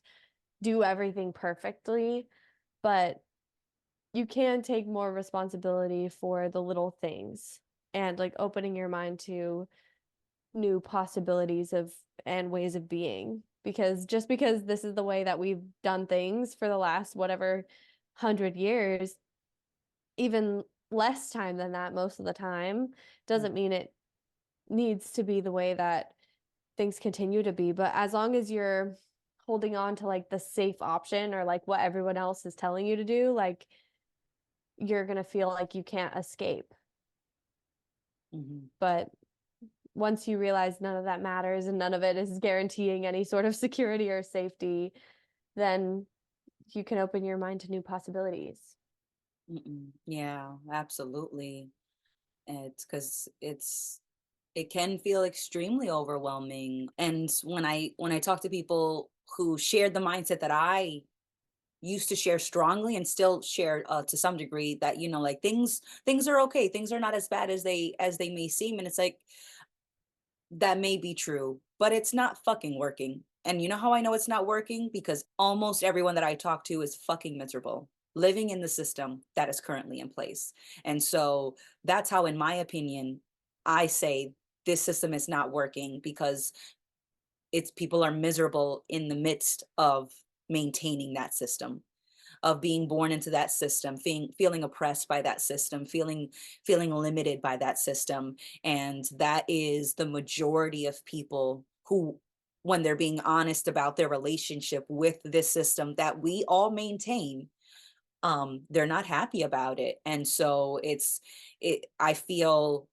do everything perfectly, but you can take more responsibility for the little things and like opening your mind to new possibilities of and ways of being. Because just because this is the way that we've done things for the last whatever 100 years, even less time than that most of the time, mhm, doesn't mean it needs to be the way that things continue to be. But as long as you're holding on to like the safe option or like what everyone else is telling you to do, like you're going to feel like you can't escape. mhm, But once you realize none of that matters and none of it is guaranteeing any sort of security or safety, then you can open your mind to new possibilities. Yeah, absolutely. It's because it can feel extremely overwhelming. And when I talk to people who shared the mindset that I used to share strongly and still share to some degree, that like things are okay, things are not as bad as they may seem, and it's like that may be true, but it's not fucking working. And you know how I know it's not working? Because almost everyone that I talk to is fucking miserable living in the system that is currently in place. And so that's how, in my opinion, I say this system is not working, because it's people are miserable in the midst of maintaining that system, of being born into that system, feeling oppressed by that system, feeling limited by that system. And that is the majority of people who, when they're being honest about their relationship with this system that we all maintain, they're not happy about it. And so I feel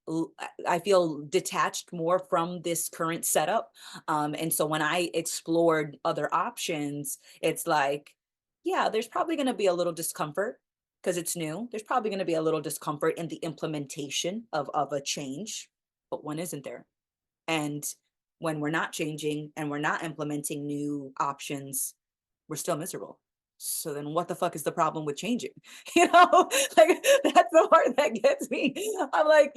detached more from this current setup. And so when I explored other options, it's like, yeah, there's probably going to be a little discomfort because it's new. There's probably going to be a little discomfort in the implementation of a change, but when isn't there? And when we're not changing and we're not implementing new options, we're still miserable. So then what the fuck is the problem with changing? You know, like that's the part that gets me. I'm like,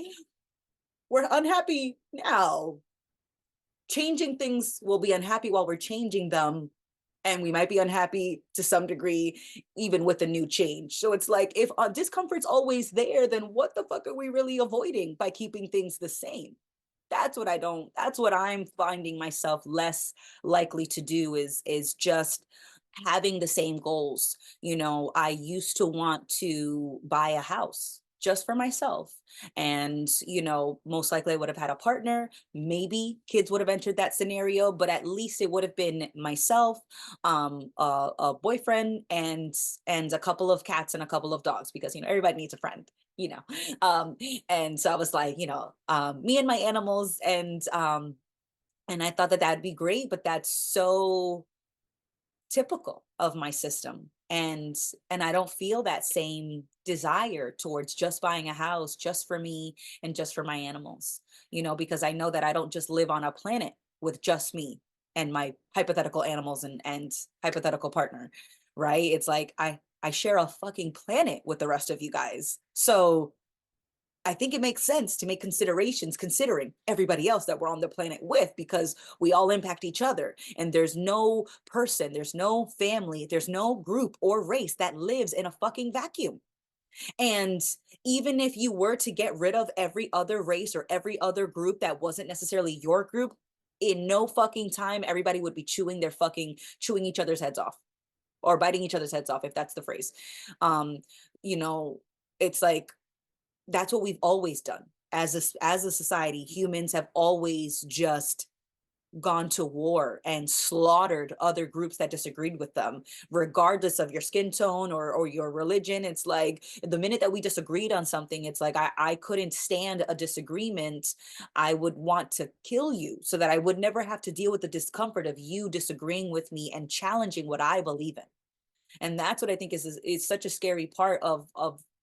we're unhappy now. Changing things, will be unhappy while we're changing them. And we might be unhappy to some degree, even with a new change. So it's like, if discomfort's always there, then what the fuck are we really avoiding by keeping things the same? That's what I'm finding myself less likely to do, is just having the same goals. I used to want to buy a house just for myself, and most likely I would have had a partner, maybe kids would have entered that scenario, but at least it would have been myself, a boyfriend, and a couple of cats and a couple of dogs, because everybody needs a friend, you know um and so I was like, me and my animals, and I thought that that'd be great, but that's so typical of my system. And I don't feel that same desire towards just buying a house just for me and just for my animals, because I know that I don't just live on a planet with just me. and my hypothetical animals and hypothetical partner, right? It's like I share a fucking planet with the rest of you guys. So I think it makes sense to make considerations considering everybody else that we're on the planet with, because we all impact each other. And there's no person, there's no family, there's no group or race that lives in a fucking vacuum. And even if you were to get rid of every other race or every other group that wasn't necessarily your group, in no fucking time, everybody would be chewing each other's heads off, or biting each other's heads off, if that's the phrase. Um, you know, it's like that's what we've always done as a society. Humans have always just gone to war and slaughtered other groups that disagreed with them, regardless of your skin tone or your religion. It's like the minute that we disagreed on something, it's like I couldn't stand a disagreement. I would want to kill you so that I would never have to deal with the discomfort of you disagreeing with me and challenging what I believe in. And that's what I think is such a scary part of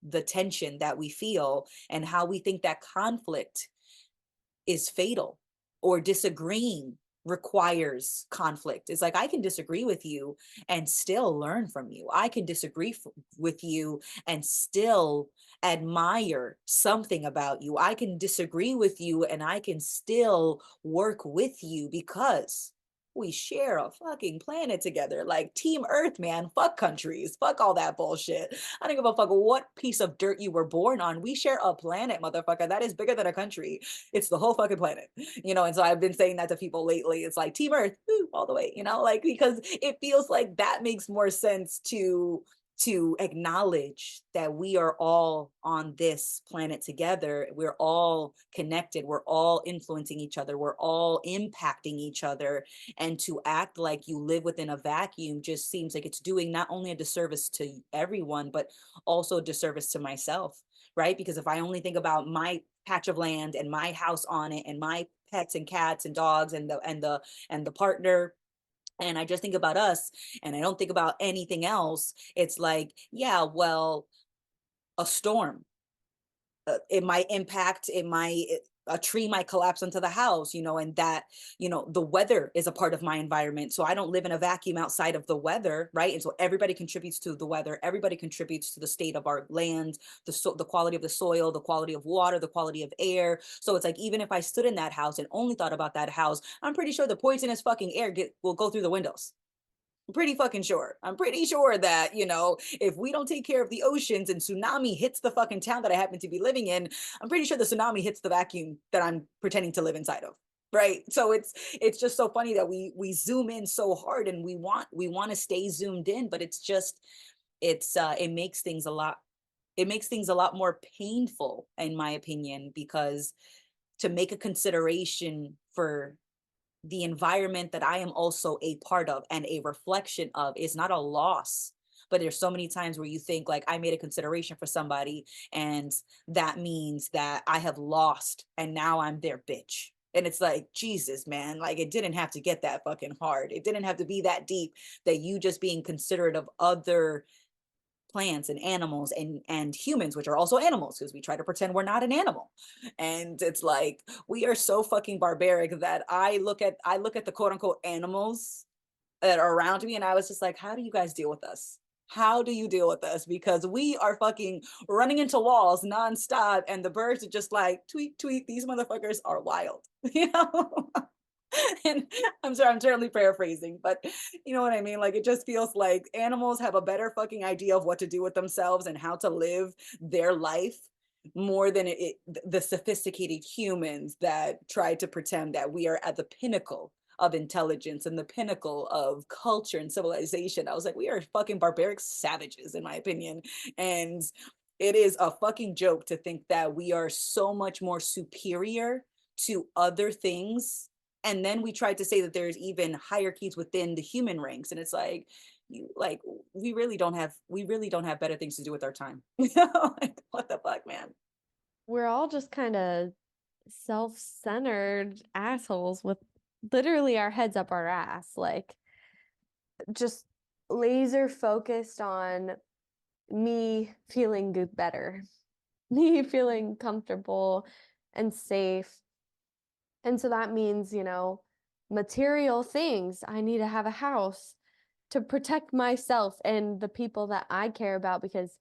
the tension that we feel, and how we think that conflict is fatal, or disagreeing requires conflict. It's like I can disagree with you and still learn from you. I can disagree with you and still admire something about you. I can disagree with you and I can still work with you because we share a fucking planet together. Like Team Earth, man. Fuck countries. Fuck all that bullshit. I don't give a fuck what piece of dirt you were born on. We share a planet, motherfucker. That is bigger than a country. It's the whole fucking planet, and so I've been saying that to people lately. It's like Team Earth, woo, all the way, like, because it feels like that makes more sense to acknowledge that we are all on this planet together. We're all connected. We're all influencing each other. We're all impacting each other. And to act like you live within a vacuum just seems like it's doing not only a disservice to everyone, but also a disservice to myself, right? Because if I only think about my patch of land and my house on it and my pets and cats and dogs and the partner, and I just think about us and I don't think about anything else, it's like, yeah, well, a storm, it might impact, a tree might collapse onto the house, and that, the weather is a part of my environment. So I don't live in a vacuum outside of the weather, right? And so everybody contributes to the weather. Everybody contributes to the state of our land, the quality of the soil, the quality of water, the quality of air. So it's like, even if I stood in that house and only thought about that house, I'm pretty sure the poisonous fucking air will go through the windows. I'm pretty fucking sure. I'm pretty sure that, if we don't take care of the oceans and tsunami hits the fucking town that I happen to be living in, I'm pretty sure the tsunami hits the vacuum that I'm pretending to live inside of. Right. So it's just so funny that we zoom in so hard, and we want to stay zoomed in, but it's just it makes things a lot more painful, in my opinion, because to make a consideration for the environment that I am also a part of and a reflection of is not a loss. But there's so many times where you think like I made a consideration for somebody, and that means that I have lost and now I'm their bitch. And it's like, Jesus, man, like it didn't have to get that fucking hard. It didn't have to be that deep, that you just being considerate of other plants and animals and humans, which are also animals, because we try to pretend we're not an animal. And it's like we are so fucking barbaric that I look at the quote unquote animals that are around me, and I was just like, how do you guys deal with us? How do you deal with us? Because we are fucking running into walls nonstop, and the birds are just like, tweet, tweet. These motherfuckers are wild, and I'm sorry, I'm totally paraphrasing, but you know what I mean? Like, it just feels like animals have a better fucking idea of what to do with themselves and how to live their life more than the sophisticated humans that try to pretend that we are at the pinnacle of intelligence and the pinnacle of culture and civilization. I was like, we are fucking barbaric savages, in my opinion. And it is a fucking joke to think that we are so much more superior to other things. And then we tried to say that there's even hierarchies within the human ranks. And it's like, we really don't have better things to do with our time. Like, what the fuck, man? We're all just kind of self-centered assholes with literally our heads up our ass, like just laser focused on me feeling good better, me feeling comfortable and safe. And so that means, material things. I need to have a house to protect myself and the people that I care about because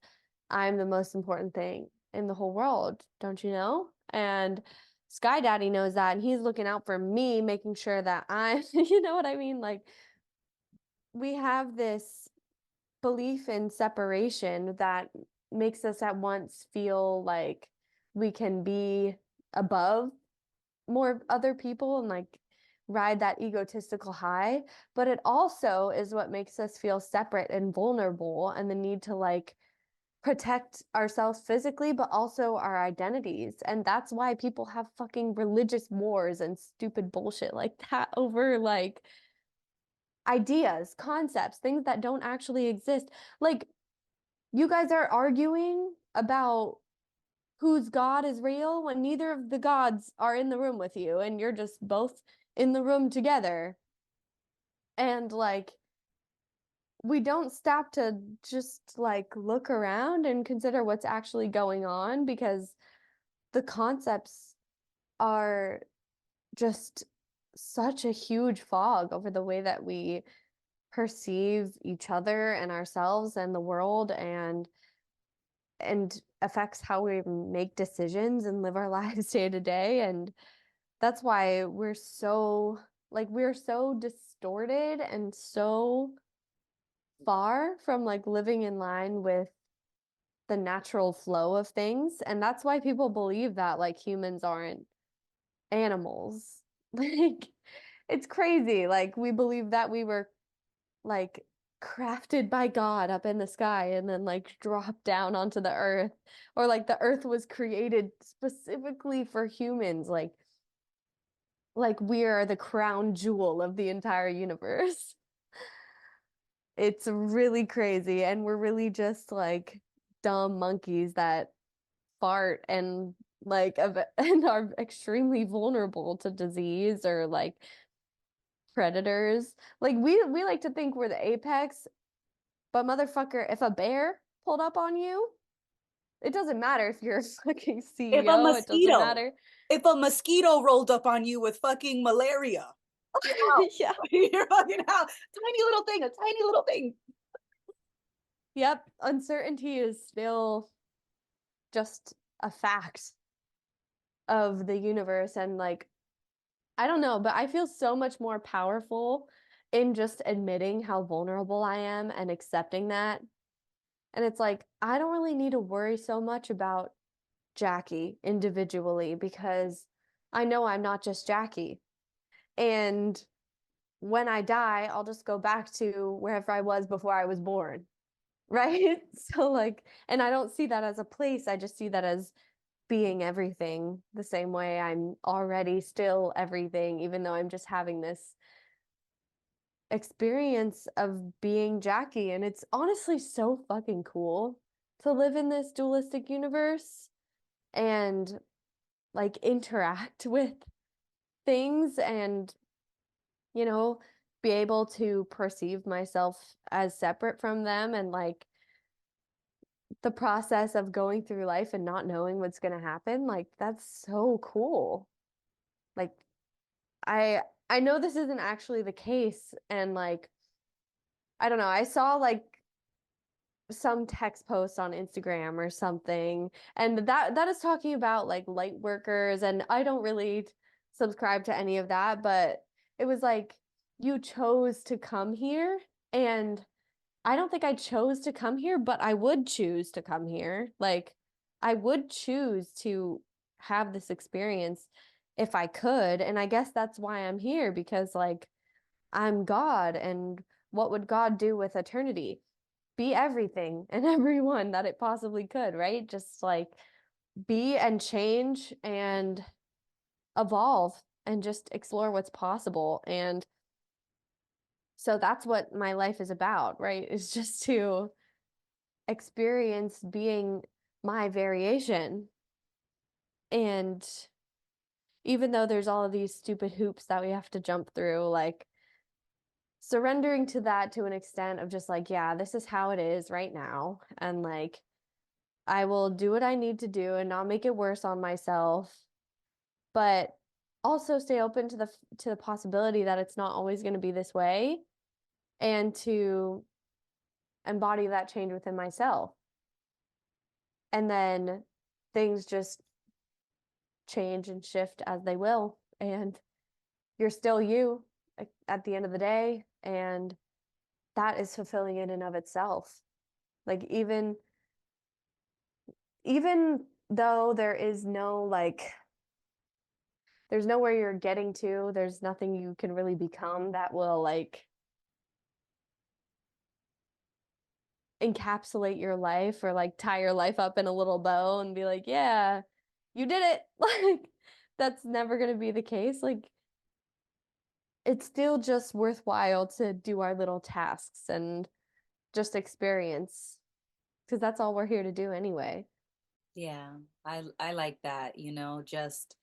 I'm the most important thing in the whole world, don't you know? And Sky Daddy knows that, and he's looking out for me, making sure that I'm, you know what I mean? Like, we have this belief in separation that makes us at once feel like we can be above more other people and like ride that egotistical high, but it also is what makes us feel separate and vulnerable and the need to like protect ourselves physically, but also our identities. And that's why people have fucking religious wars and stupid bullshit like that over like ideas, concepts, things that don't actually exist. Like, you guys are arguing about whose God is real when neither of the gods are in the room with you and you're just both in the room together. And like, we don't stop to just like look around and consider what's actually going on because the concepts are just such a huge fog over the way that we perceive each other and ourselves and the world and affects how we make decisions and live our lives day to day. And that's why we're so distorted and so far from like living in line with the natural flow of things. And that's why people believe that like humans aren't animals. Like, it's crazy. Like, we believe that we were like crafted by God up in the sky and then like dropped down onto the earth, or like the earth was created specifically for humans, like we are the crown jewel of the entire universe. It's really crazy, and we're really just like dumb monkeys that fart and and are extremely vulnerable to disease or like predators. Like, we like to think we're the apex. But motherfucker, if a bear pulled up on you, it doesn't matter if you're a fucking If a CEO, it doesn't mosquito, matter. if a mosquito rolled up on you with fucking malaria, you're out. Yeah. You're fucking out. Tiny little thing, a tiny little thing. Yep. Uncertainty is still just a fact of the universe. And like, I don't know, but I feel so much more powerful in just admitting how vulnerable I am and accepting that. And it's like, I don't really need to worry so much about Jackie individually because I know I'm not just Jackie. And when I die, I'll just go back to wherever I was before I was born. Right? So, like, and I don't see that as a place. I just see that as being everything the same way I'm already still everything, even though I'm just having this experience of being Jackie. And it's honestly so fucking cool to live in this dualistic universe and like interact with things and you know, be able to perceive myself as separate from them and like the process of going through life and not knowing what's going to happen, like that's so cool. Like I know this isn't actually the case and like I don't know, I saw like some text post on Instagram or something and that is talking about like light workers and I don't really subscribe to any of that, but it was like you chose to come here and I don't think I chose to come here, but I would choose to come here. Like, I would choose to have this experience if I could. And I guess that's why I'm here because, like, I'm God. And what would God do with eternity? Be everything and everyone that it possibly could, right? Just like be and change and evolve and just explore what's possible. And so that's what my life is about, right? Is just to experience being my variation. And even though there's all of these stupid hoops that we have to jump through, like surrendering to that to an extent of just like, yeah, this is how it is right now. And like, I will do what I need to do and not make it worse on myself. But also stay open to the possibility that it's not always going to be this way, and to embody that change within myself. And then things just change and shift as they will, and you're still you at the end of the day, and that is fulfilling in and of itself. Like, even though there is no, like, there's nowhere you're getting to, there's nothing you can really become that will, like, encapsulate your life, or like tie your life up in a little bow and be like, yeah, you did it. Like, that's never going to be the case. Like, it's still just worthwhile to do our little tasks and just experience, because that's all we're here to do anyway. Yeah, I like that, just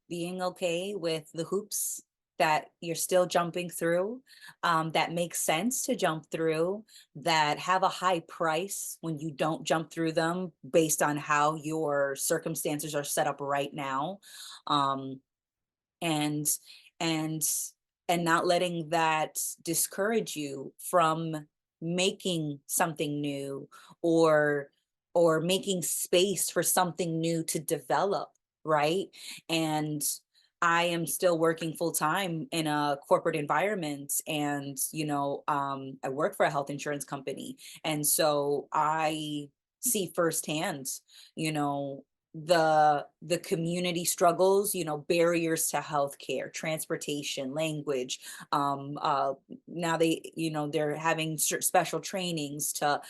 being okay with the hoops that you're still jumping through, that makes sense to jump through, that have a high price when you don't jump through them based on how your circumstances are set up right now. Um, and and and not letting that discourage you from making something new, or making space for something new to develop, right? And I am still working full time in a corporate environment, and I work for a health insurance company, and so I see firsthand, you know the community struggles, barriers to healthcare, transportation, language. Now they're having special trainings to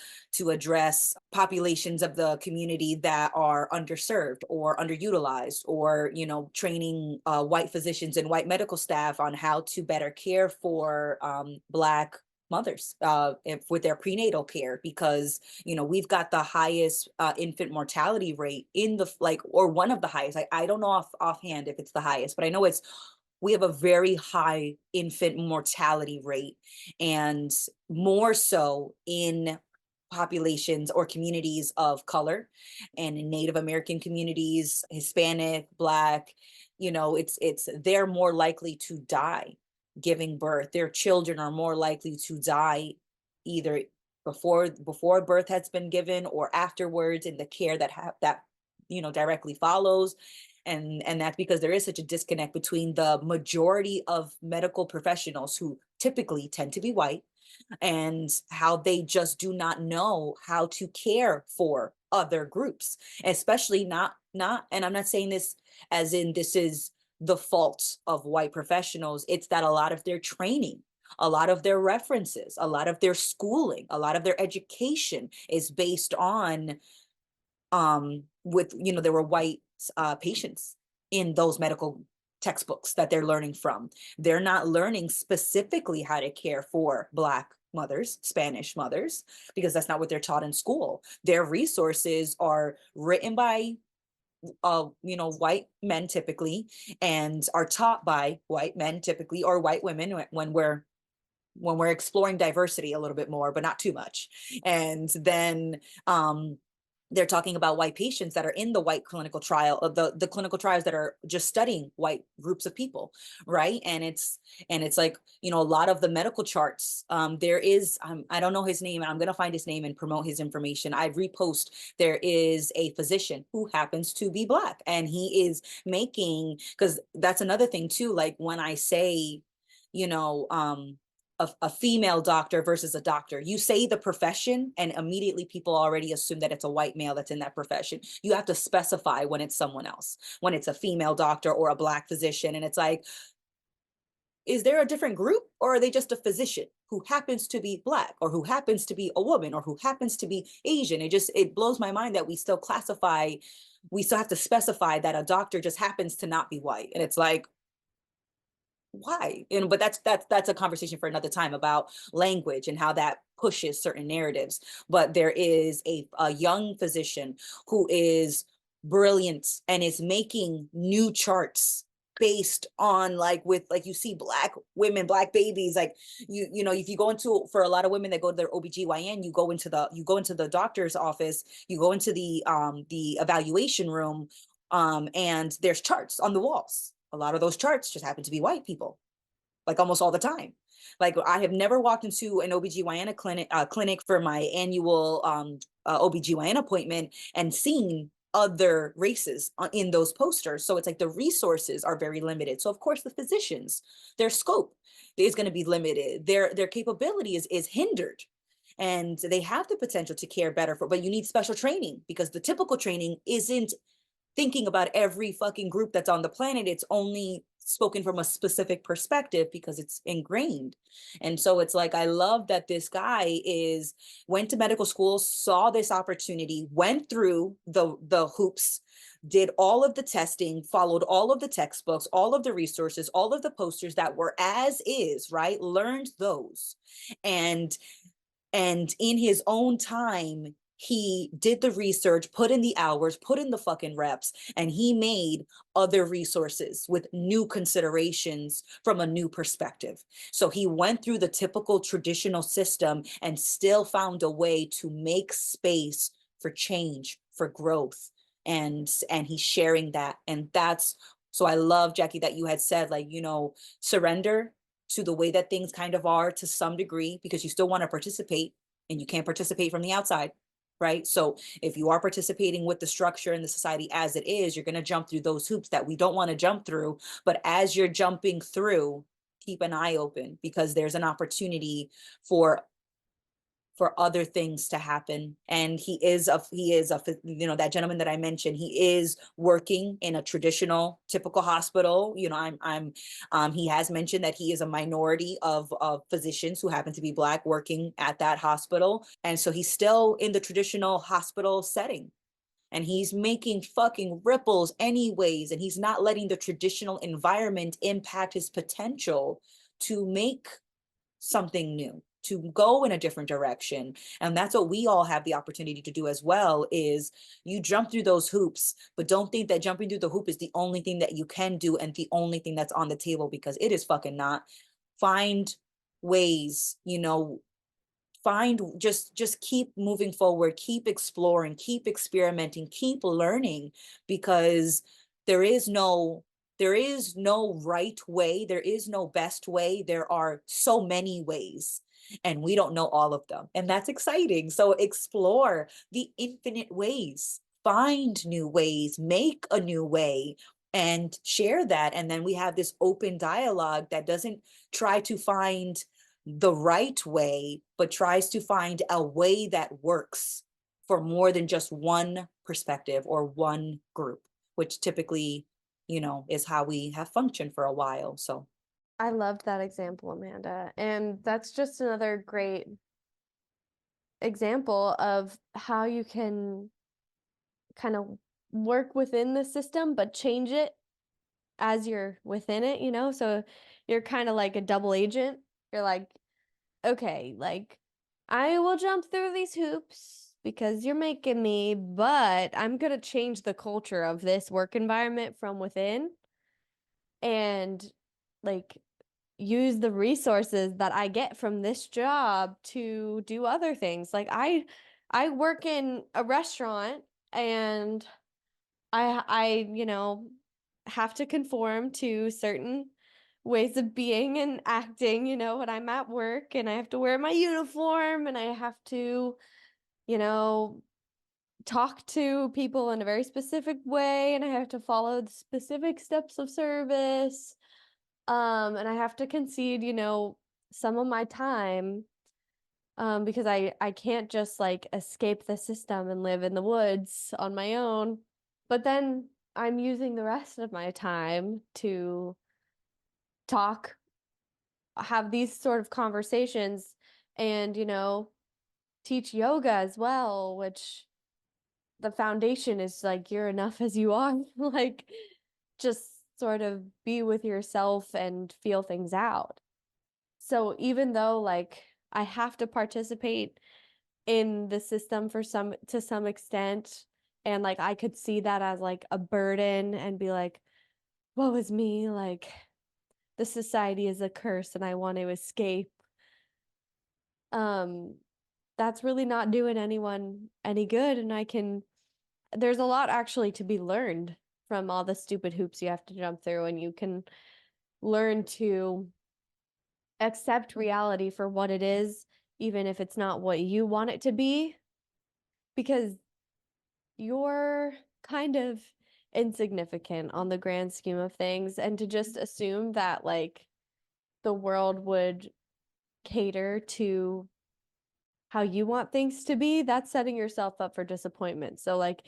address populations of the community that are underserved or underutilized, or training white physicians and white medical staff on how to better care for Black mothers, with their prenatal care, because we've got the highest infant mortality rate in the, like, or one of the highest. I don't know offhand if it's the highest, but I know we have a very high infant mortality rate, and more so in populations or communities of color, and in Native American communities, Hispanic, Black. It's they're more likely to die giving birth. Their children are more likely to die either before birth has been given, or afterwards in the care that directly follows. And that's because there is such a disconnect between the majority of medical professionals, who typically tend to be white, and how they just do not know how to care for other groups, especially not and I'm not saying this as in this is the fault of white professionals. It's that a lot of their training, a lot of their references, a lot of their schooling, a lot of their education is based on with there were white patients in those medical textbooks that they're learning from. They're not learning specifically how to care for Black mothers, Spanish mothers, because that's not what they're taught in school. Their resources are written by white men typically, and are taught by white men typically, or white women, when we're exploring diversity a little bit more, but not too much. And then they're talking about white patients that are in the white clinical trial, of the clinical trials that are just studying white groups of people, right? And it's like, a lot of the medical charts, there is, I don't know his name, and I'm going to find his name and promote his information. I repost. There is a physician who happens to be Black, and he is making, because that's another thing too, like when I say, you know a female doctor versus a doctor. You say the profession, and immediately people already assume that it's a white male that's in that profession. You have to specify when it's someone else, when it's a female doctor or a Black physician. And it's like, is there a different group, or are they just a physician who happens to be Black, or who happens to be a woman, or who happens to be Asian? It blows my mind that we still have to specify that a doctor just happens to not be white. And it's like, why? But that's a conversation for another time, about language and how that pushes certain narratives. But there is a young physician who is brilliant and is making new charts based on, like, with, like, you see Black women, Black babies, like, if you go into, for a lot of women that go to their OBGYN, you go into the doctor's office, you go into the evaluation room, and there's charts on the walls, a lot of those charts just happen to be white people, like almost all the time. Like I have never walked into an OBGYN clinic for my annual OBGYN appointment and seen other races in those posters. So it's like the resources are very limited. So of course the physicians, their scope is going to be limited. Their capability is hindered. And they have the potential to care better for, but you need special training because the typical training isn't thinking about every fucking group that's on the planet. It's only spoken from a specific perspective because it's ingrained. And so it's like, I love that this guy is went to medical school, saw this opportunity, went through the hoops, did all of the testing, followed all of the textbooks, all of the resources, all of the posters that were as is, right? Learned those. And in his own time, he did the research, put in the hours, put in the fucking reps, and he made other resources with new considerations from a new perspective. So he went through the typical traditional system and still found a way to make space for change, for growth. And he's sharing that. And that's so I love, Jackie, that you had said, like, surrender to the way that things kind of are to some degree, because you still want to participate and you can't participate from the outside, right? So if you are participating with the structure and the society as it is, you're going to jump through those hoops that we don't want to jump through. But as you're jumping through, keep an eye open because there's an opportunity for other things to happen. And he is a that gentleman that I mentioned, he is working in a traditional typical hospital. He has mentioned that he is a minority of physicians who happen to be Black working at that hospital, and so he's still in the traditional hospital setting, and he's making fucking ripples anyways, and he's not letting the traditional environment impact his potential to make something new, to go in a different direction. And that's what we all have the opportunity to do as well, is you jump through those hoops, but don't think that jumping through the hoop is the only thing that you can do and the only thing that's on the table, because it is fucking not. Find ways, find just keep moving forward, keep exploring, keep experimenting, keep learning, because there is no right way, there is no best way, there are so many ways and we don't know all of them, and that's exciting. So explore the infinite ways, find new ways, make a new way, and share that. And then we have this open dialogue that doesn't try to find the right way, but tries to find a way that works for more than just one perspective or one group, which typically, is how we have functioned for a while. So I loved that example, Amanda. And that's just another great example of how you can kind of work within the system, but change it as you're within it, So you're kind of like a double agent. You're like, okay, like I will jump through these hoops because you're making me, but I'm gonna change the culture of this work environment from within and like use the resources that I get from this job to do other things. Like I work in a restaurant and I have to conform to certain ways of being and acting, when I'm at work, and I have to wear my uniform and I have to, you know, talk to people in a very specific way, and I have to follow the specific steps of service. And I have to concede, some of my time, because I can't just like escape the system and live in the woods on my own. But then I'm using the rest of my time to talk, have these sort of conversations, and teach yoga as well, which the foundation is like you're enough as you are. Like just sort of be with yourself and feel things out. So even though like I have to participate in the system to some extent, and like I could see that as like a burden and be like, woe is me, like the society is a curse and I want to escape. Um that's really not doing anyone any good, and there's a lot actually to be learned from all the stupid hoops you have to jump through, and you can learn to accept reality for what it is, even if it's not what you want it to be, because you're kind of insignificant on the grand scheme of things. And to just assume that, like, the world would cater to how you want things to be, that's setting yourself up for disappointment. So, like,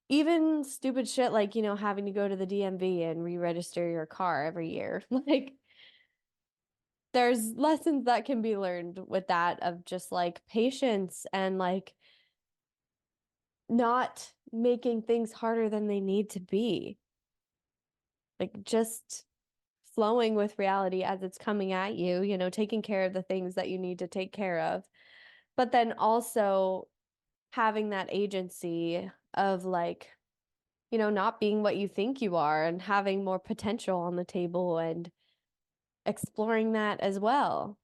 even stupid shit like, having to go to the DMV and re-register your car every year, like, there's lessons that can be learned with that, of just like patience and like not making things harder than they need to be. Like, just flowing with reality as it's coming at you, taking care of the things that you need to take care of. But then also having that agency of, like, not being what you think you are, and having more potential on the table and exploring that as well.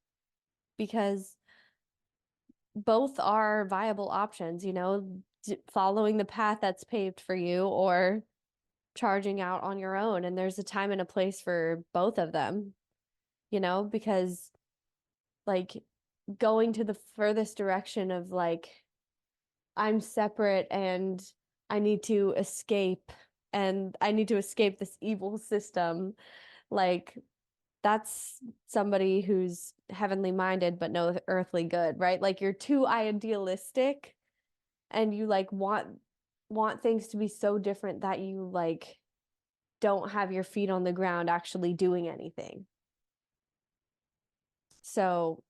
Because both are viable options, following the path that's paved for you, or charging out on your own. And there's a time and a place for both of them, because, like, going to the furthest direction of, like, I'm separate and I need to escape, and I need to escape this evil system, like, that's somebody who's heavenly minded but no earthly good, right? Like, you're too idealistic, and you, like, want things to be so different that you, like, don't have your feet on the ground actually doing anything. So,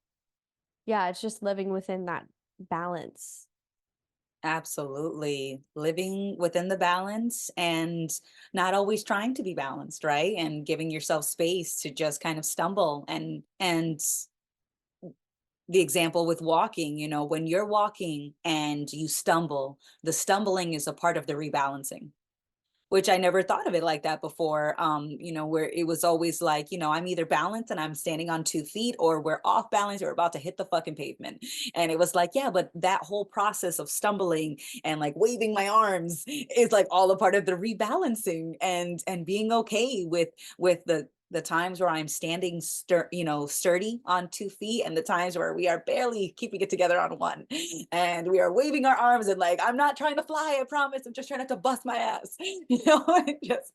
yeah, it's just living within that balance. Absolutely. Living within the balance and not always trying to be balanced, right? And giving yourself space to just kind of stumble and the example with walking, when you're walking and you stumble, the stumbling is a part of the rebalancing, which I never thought of it like that before. Where it was always like, I'm either balanced and I'm standing on 2 feet, or we're off balance or we're about to hit the fucking pavement. And it was like, yeah, but that whole process of stumbling and like waving my arms is like all a part of the rebalancing, and being okay with the times where I'm standing sturdy on 2 feet, and the times where we are barely keeping it together on one, and we are waving our arms and like, I'm not trying to fly, I promise, I'm just trying not to bust my ass, and just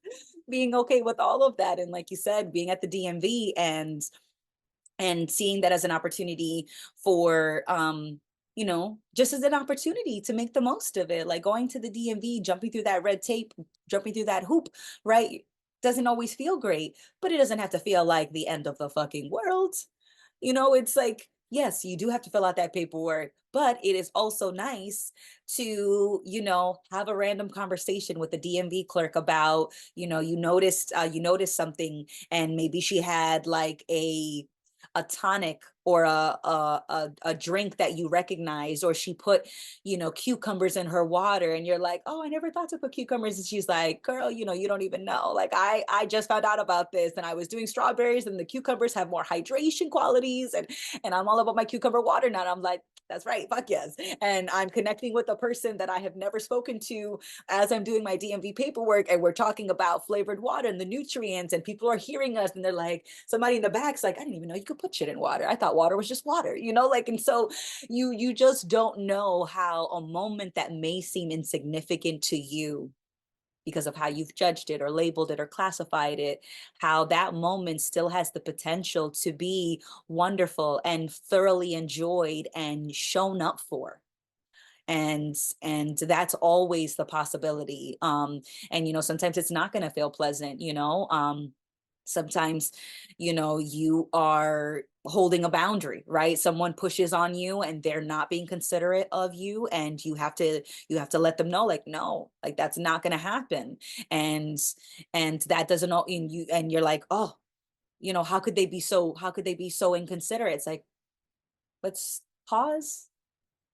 being okay with all of that. And like you said, being at the DMV and seeing that as an opportunity for just as an opportunity to make the most of it, like going to the DMV, jumping through that red tape, jumping through that hoop, right? Doesn't always feel great, but it doesn't have to feel like the end of the fucking world. It's like, yes, you do have to fill out that paperwork, but it is also nice to, have a random conversation with the DMV clerk about, you noticed something, and maybe she had like a tonic or a drink that you recognize, or she put, cucumbers in her water, and you're like, oh, I never thought to put cucumbers, and she's like, girl, you don't even know, like, I just found out about this, and I was doing strawberries, and the cucumbers have more hydration qualities, and I'm all about my cucumber water now. And I'm like, that's right, fuck yes. And I'm connecting with a person that I have never spoken to as I'm doing my DMV paperwork, and we're talking about flavored water and the nutrients, and people are hearing us, and they're like, somebody in the back's like, I didn't even know you could put shit in water, I thought water was just water, like. And so you just don't know how a moment that may seem insignificant to you because of how you've judged it or labeled it or classified it, how that moment still has the potential to be wonderful and thoroughly enjoyed and shown up for. And that's always the possibility. And sometimes it's not going to feel pleasant. Sometimes you are holding a boundary, right? Someone pushes on you and they're not being considerate of you, and you have to let them know, like, no, like, that's not going to happen. And that doesn't all in you, and you're like, oh, how could they be so inconsiderate? It's like, let's pause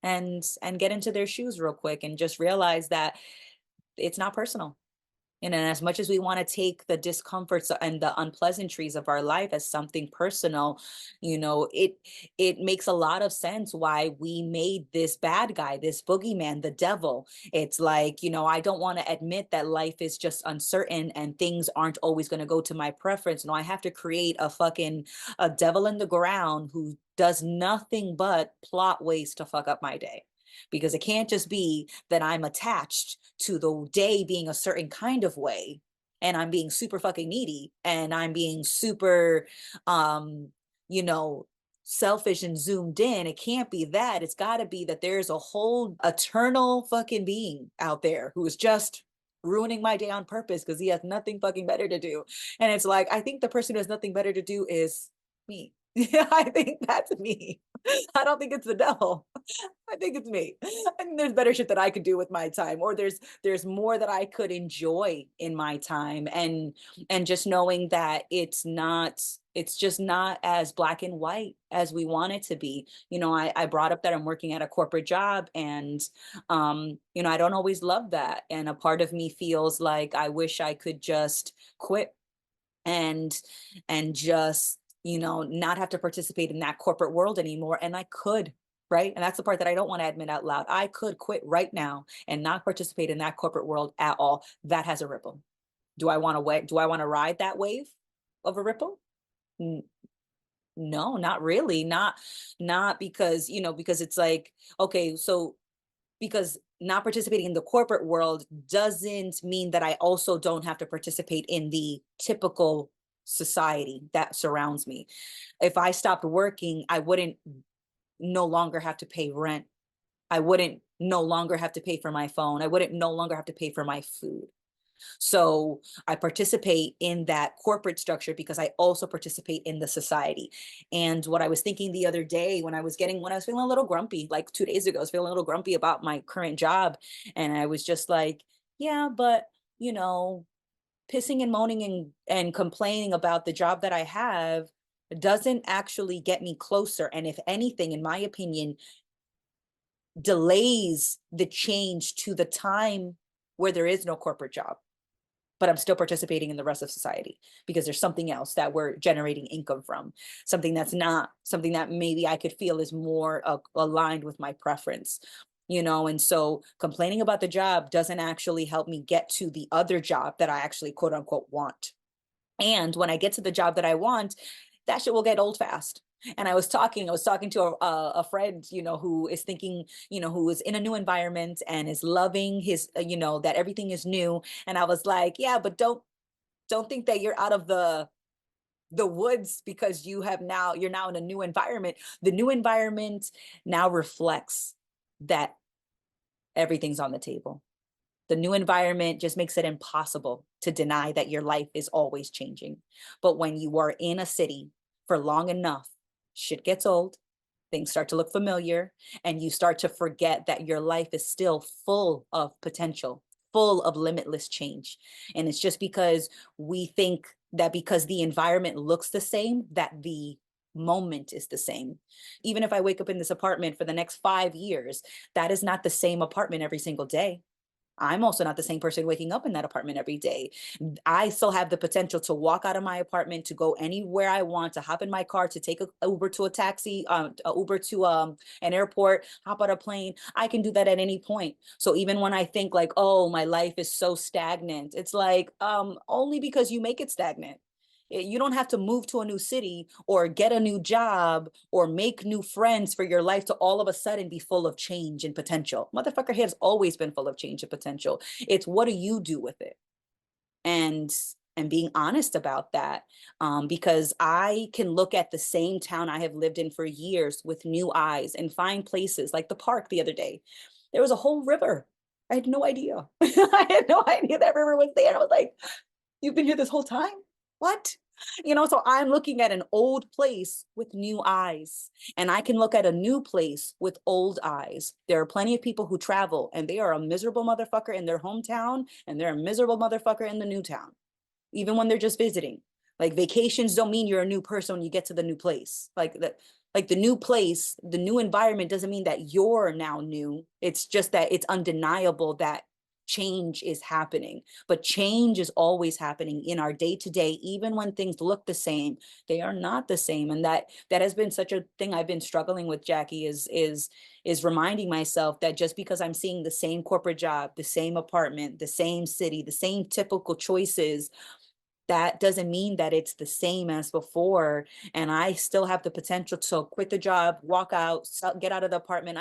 and get into their shoes real quick and just realize that it's not personal. And then as much as we want to take the discomforts and the unpleasantries of our life as something personal, it makes a lot of sense why we made this bad guy, this boogeyman, the devil. It's like, I don't want to admit that life is just uncertain and things aren't always going to go to my preference. No, I have to create a devil in the ground who does nothing but plot ways to fuck up my day, because it can't just be that I'm attached to the day being a certain kind of way and I'm being super fucking needy and I'm being super um you know selfish and zoomed in. It can't be that. It's got to be that there's a whole eternal fucking being out there who is just ruining my day on purpose because he has nothing fucking better to do. And it's like, I think the person who has nothing better to do is me. Yeah, I think that's me. I don't think it's the devil. I think it's me. And there's better shit that I could do with my time, or there's more that I could enjoy in my time, and just knowing that it's just not as black and white as we want it to be. I brought up that I'm working at a corporate job, and I don't always love that. And a part of me feels like I wish I could just quit and just not have to participate in that corporate world anymore. And I could, right? And that's the part that I don't want to admit out loud. I could quit right now and not participate in that corporate world at all. That has a ripple. Do I want to ride that wave of a ripple? No, not really. Not because, because it's like, okay, so because not participating in the corporate world doesn't mean that I also don't have to participate in the typical society that surrounds me. If I stopped working, I wouldn't no longer have to pay rent. I wouldn't no longer have to pay for my phone. I wouldn't no longer have to pay for my food. So I participate in that corporate structure because I also participate in the society. And what I was thinking the other day when I was feeling a little grumpy, like 2 days ago, I was feeling a little grumpy about my current job. And I was just like, yeah, but you know, pissing and moaning and complaining about the job that I have doesn't actually get me closer. And if anything, in my opinion, delays the change to the time where there is no corporate job, but I'm still participating in the rest of society because there's something else that we're generating income from, something that's not something that maybe I could feel is more aligned with my preference. And so complaining about the job doesn't actually help me get to the other job that I actually quote unquote want. And when I get to the job that I want, that shit will get old fast. And I was talking to a friend, who is thinking, who is in a new environment and is loving his, that everything is new. And I was like, yeah, but don't think that you're out of the woods because you're now in a new environment. The new environment now reflects that everything's on the table. The new environment just makes it impossible to deny that your life is always changing. But when you are in a city for long enough, shit gets old, things start to look familiar, and you start to forget that your life is still full of potential, full of limitless change. And it's just because we think that because the environment looks the same, that the moment is the same. Even if I wake up in this apartment for the next 5 years, that is not the same apartment every single day. I'm also not the same person waking up in that apartment every day. I still have the potential to walk out of my apartment, to go anywhere I want, to hop in my car, to take a Uber to a taxi, a Uber to an airport, hop on a plane. I can do that at any point. So even when I think like, oh, my life is so stagnant, it's like only because you make it stagnant. You don't have to move to a new city or get a new job or make new friends for your life to all of a sudden be full of change and potential. Motherfucker has always been full of change and potential. It's what do you do with it? And being honest about that, because I can look at the same town I have lived in for years with new eyes and find places like the park the other day. There was a whole river. I had no idea. I had no idea that river was there. I was like, you've been here this whole time? What? So I'm looking at an old place with new eyes, and I can look at a new place with old eyes. There are plenty of people who travel and they are a miserable motherfucker in their hometown, and they're a miserable motherfucker in the new town, even when they're just visiting. Like vacations don't mean you're a new person when you get to the new place. Like that, like the new place, the new environment doesn't mean that you're now new. It's just that it's undeniable that change is happening. But change is always happening in our day to day, even when things look the same, they are not the same. And that has been such a thing I've been struggling with, Jackie, is reminding myself that just because I'm seeing the same corporate job, the same apartment, the same city, the same typical choices, that doesn't mean that it's the same as before. And I still have the potential to quit the job, walk out, get out of the apartment,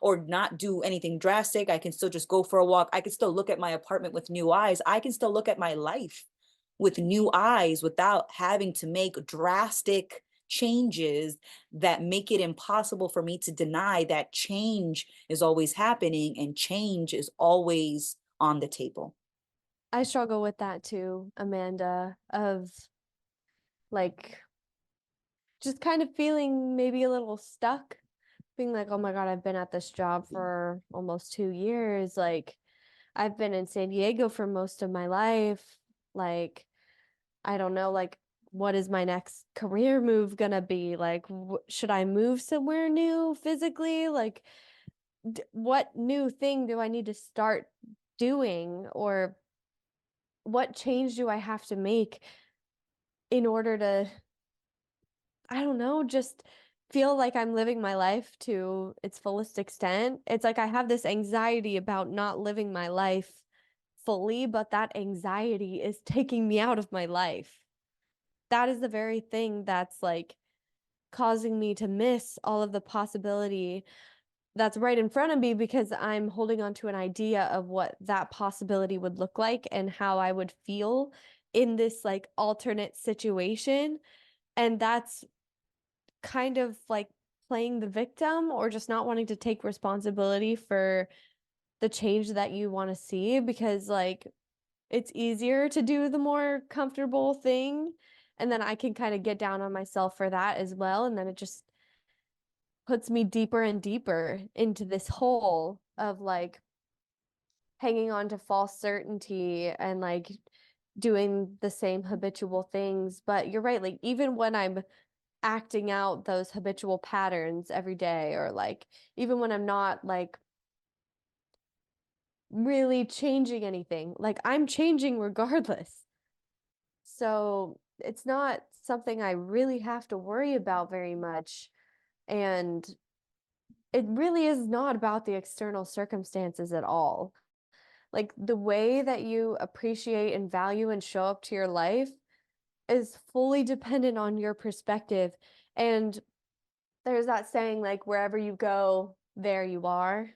or not do anything drastic. I can still just go for a walk. I can still look at my apartment with new eyes. I can still look at my life with new eyes without having to make drastic changes that make it impossible for me to deny that change is always happening and change is always on the table. I struggle with that too, Amanda, of like just kind of feeling maybe a little stuck, being like, oh my God, I've been at this job for almost 2 years. Like, I've been in San Diego for most of my life. Like, I don't know, like, what is my next career move gonna be? Like, should I move somewhere new physically? Like, what new thing do I need to start doing? Or what change do I have to make in order to, I don't know, just feel like I'm living my life to its fullest extent? It's like I have this anxiety about not living my life fully, but that anxiety is taking me out of my life. That is the very thing that's like causing me to miss all of the possibility that's right in front of me because I'm holding on to an idea of what that possibility would look like and how I would feel in this like alternate situation. And that's kind of like playing the victim or just not wanting to take responsibility for the change that you want to see because like it's easier to do the more comfortable thing. And then I can kind of get down on myself for that as well. And then it just puts me deeper and deeper into this hole of like hanging on to false certainty and like doing the same habitual things. But you're right, like even when I'm acting out those habitual patterns every day, or like even when I'm not like really changing anything, like I'm changing regardless. So it's not something I really have to worry about very much. And it really is not about the external circumstances at all. Like the way that you appreciate and value and show up to your life is fully dependent on your perspective. And there's that saying, like, wherever you go, there you are.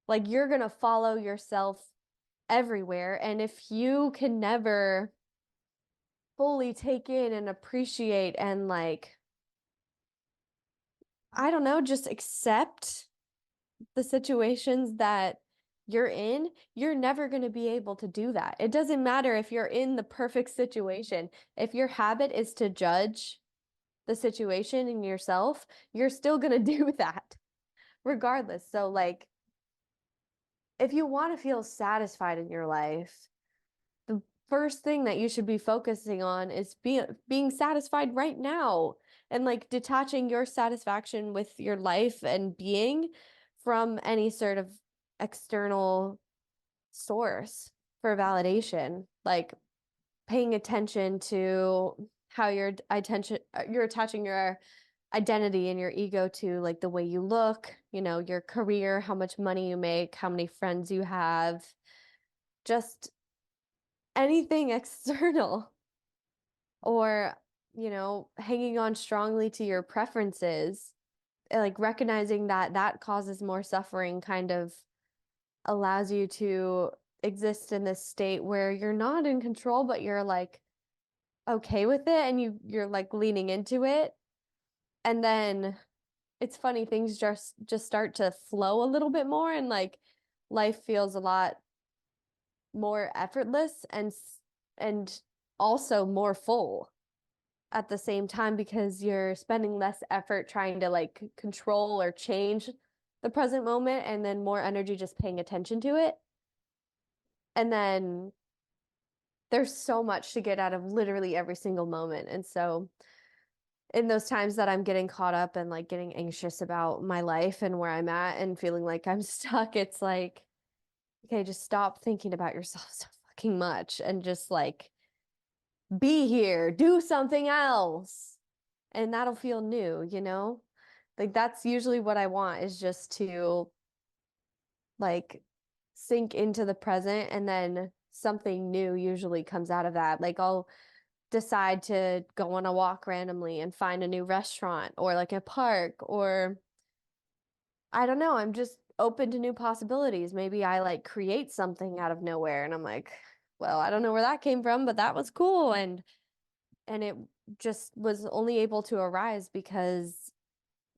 Like, you're going to follow yourself everywhere. And if you can never fully take in and appreciate and, like, I don't know, just accept the situations that you're in, you're never going to be able to do that. It doesn't matter if you're in the perfect situation. If your habit is to judge the situation and yourself, you're still going to do that regardless. So, like, if you want to feel satisfied in your life, the first thing that you should be focusing on is being satisfied right now and like detaching your satisfaction with your life and being from any sort of external source for validation, like paying attention to how you're attaching your identity and your ego to like the way you look, your career, how much money you make, how many friends you have, just anything external, or hanging on strongly to your preferences, like recognizing that that causes more suffering kind of allows you to exist in this state where you're not in control, but you're like okay with it and you're like leaning into it. And then it's funny, things just start to flow a little bit more and like life feels a lot more effortless and also more full at the same time because you're spending less effort trying to like control or change the present moment and then more energy just paying attention to it. And then there's so much to get out of literally every single moment. And so in those times that I'm getting caught up and like getting anxious about my life and where I'm at and feeling like I'm stuck, it's like okay, just stop thinking about yourself so fucking much and just like be here, do something else. And that'll feel new, you know? Like that's usually what I want is just to like sink into the present and then something new usually comes out of that. Like I'll decide to go on a walk randomly and find a new restaurant or like a park or I don't know, I'm just open to new possibilities. Maybe I like create something out of nowhere and I'm like, well, I don't know where that came from, but that was cool and it just was only able to arise because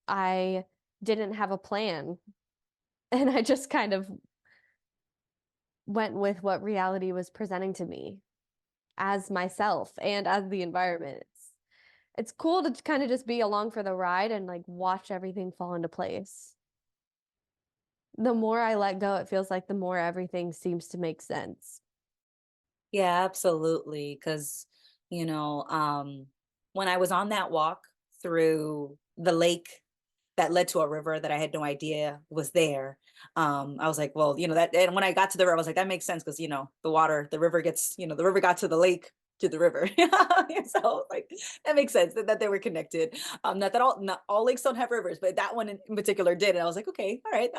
I didn't have a plan and I just kind of went with what reality was presenting to me as myself and as the environment. It's cool to kind of just be along for the ride and like watch everything fall into place. The more I let go, it feels like the more everything seems to make sense. Yeah, absolutely. Because, when I was on that walk through the lake that led to a river that I had no idea was there. I was like, well, that, and when I got to the river, I was like, that makes sense because, the river gets, the river got to the lake to the river. So like that makes sense that they were connected. Not all lakes don't have rivers, but that one in particular did. And I was like, okay, all right.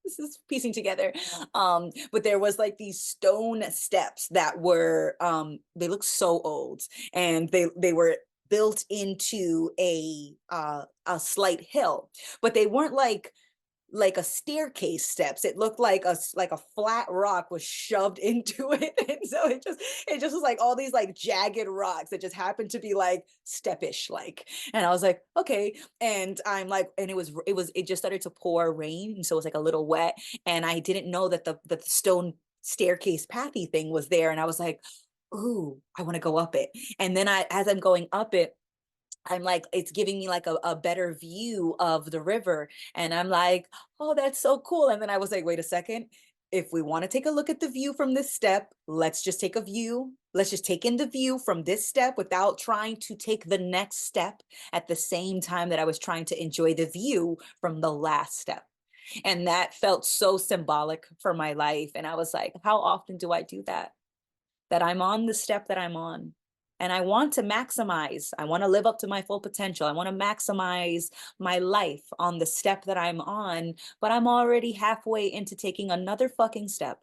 This is piecing together. But there was like these stone steps that were, they look so old and they were built into a slight hill, but they weren't like a staircase steps. It looked like a flat rock was shoved into it, and so it just was like all these like jagged rocks that just happened to be like steppish like. And I was like, okay. And I'm like, and it just started to pour rain, and so it was like a little wet, and I didn't know that the stone staircase pathy thing was there, and I was like, ooh, I want to go up it. And then as I'm going up it, I'm like, it's giving me like a better view of the river. And I'm like, oh, that's so cool. And then I was like, wait a second. If we want to take a look at the view from this step, let's just take a view. Let's just take in the view from this step without trying to take the next step at the same time that I was trying to enjoy the view from the last step. And that felt so symbolic for my life. And I was like, how often do I do that? That I'm on the step that I'm on. And I want to maximize, I want to live up to my full potential. I want to maximize my life on the step that I'm on, but I'm already halfway into taking another fucking step.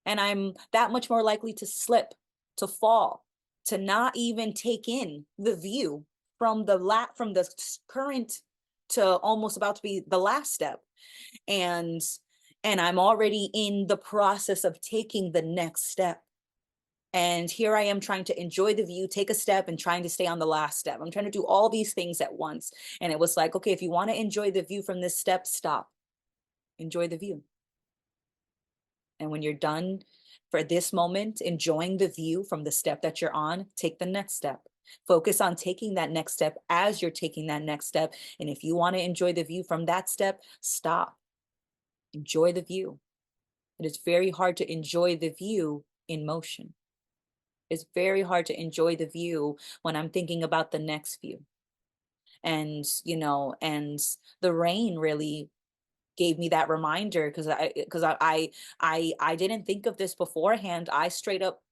And I'm that much more likely to slip, to fall, to not even take in the view from the current to almost about to be the last step. And I'm already in the process of taking the next step. And here I am trying to enjoy the view, take a step, and trying to stay on the last step. I'm trying to do all these things at once. And it was like, okay, if you want to enjoy the view from this step, stop. Enjoy the view. And when you're done for this moment, enjoying the view from the step that you're on, take the next step. Focus on taking that next step as you're taking that next step. And if you want to enjoy the view from that step, stop. Enjoy the view. It is very hard to enjoy the view in motion. It's very hard to enjoy the view when I'm thinking about the next view. And, and the rain really gave me that reminder because I didn't think of this beforehand. I straight up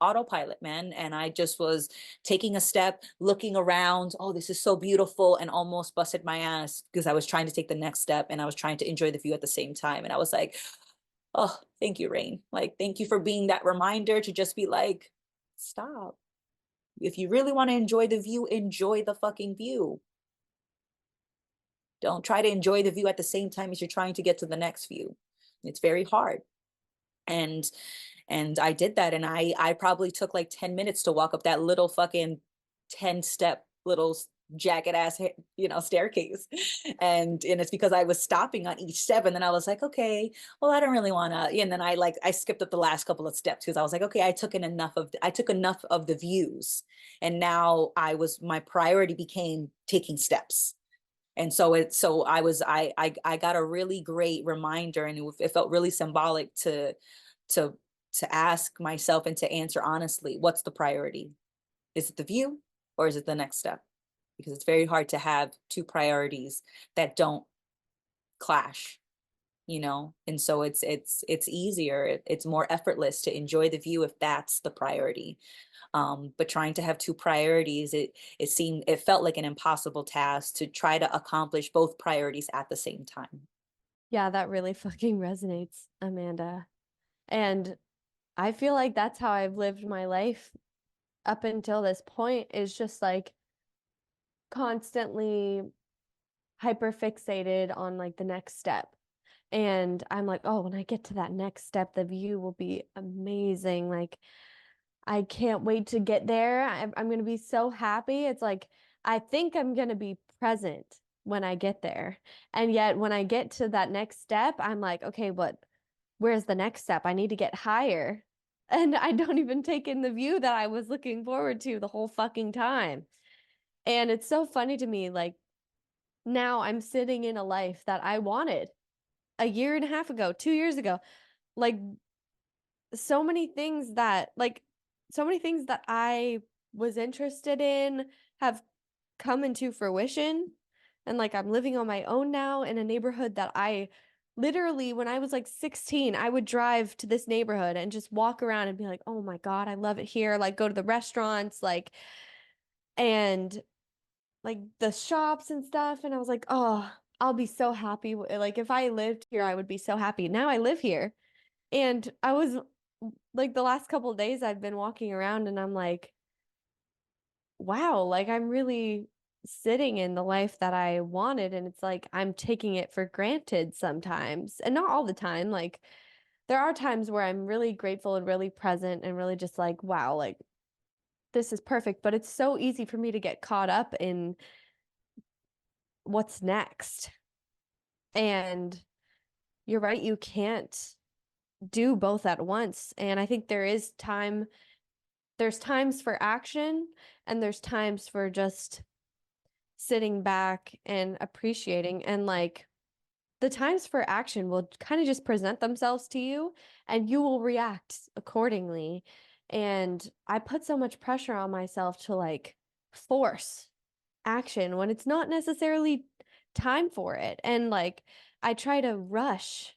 autopilot, man. And I just was taking a step, looking around. Oh, this is so beautiful, and almost busted my ass because I was trying to take the next step and I was trying to enjoy the view at the same time. And I was like, oh, thank you, Rain. Like, thank you for being that reminder to just be like, stop. If you really want to enjoy the view, enjoy the fucking view. Don't try to enjoy the view at the same time as you're trying to get to the next view. It's very hard. And I did that, and I probably took like 10 minutes to walk up that little fucking 10-step little jagged ass staircase. And it's because I was stopping on each step, and then I was like, okay, well, I don't really want to. And then I skipped up the last couple of steps because I was like, okay, I took enough of the views, and now my priority became taking steps. And so I got a really great reminder, and it felt really symbolic to ask myself and to answer honestly, what's the priority? Is it the view or is it the next step? Because it's very hard to have two priorities that don't clash. and so it's easier, it's more effortless to enjoy the view if that's the priority. But trying to have two priorities, it felt like an impossible task to try to accomplish both priorities at the same time. Yeah, that really fucking resonates, Amanda. And I feel like that's how I've lived my life up until this point, is just like constantly hyper fixated on like the next step. And I'm like, oh, when I get to that next step, the view will be amazing. Like, I can't wait to get there. I'm going to be so happy. It's like, I think I'm going to be present when I get there. And yet, when I get to that next step, I'm like, okay, where's the next step? I need to get higher. And I don't even take in the view that I was looking forward to the whole fucking time. And it's so funny to me. Like, now I'm sitting in a life that I wanted a year and a half ago, 2 years ago. Like, so many things that, I was interested in have come into fruition. And like, I'm living on my own now in a neighborhood that I literally, when I was like 16, I would drive to this neighborhood and just walk around and be like, oh my God, I love it here. Like, go to the restaurants, like, and like the shops and stuff. And I was like, oh, I'll be so happy. Like, if I lived here, I would be so happy. Now I live here. And I was like, the last couple of days I've been walking around and I'm like, wow, like I'm really sitting in the life that I wanted. And it's like I'm taking it for granted sometimes. And not all the time. Like, there are times where I'm really grateful and really present and really just like, wow, like this is perfect. But it's so easy for me to get caught up in what's next. And you're right, you can't do both at once. And I think there's times for action and there's times for just sitting back and appreciating. And like, the times for action will kind of just present themselves to you and you will react accordingly. And I put so much pressure on myself to like force action when it's not necessarily time for it. And like, I try to rush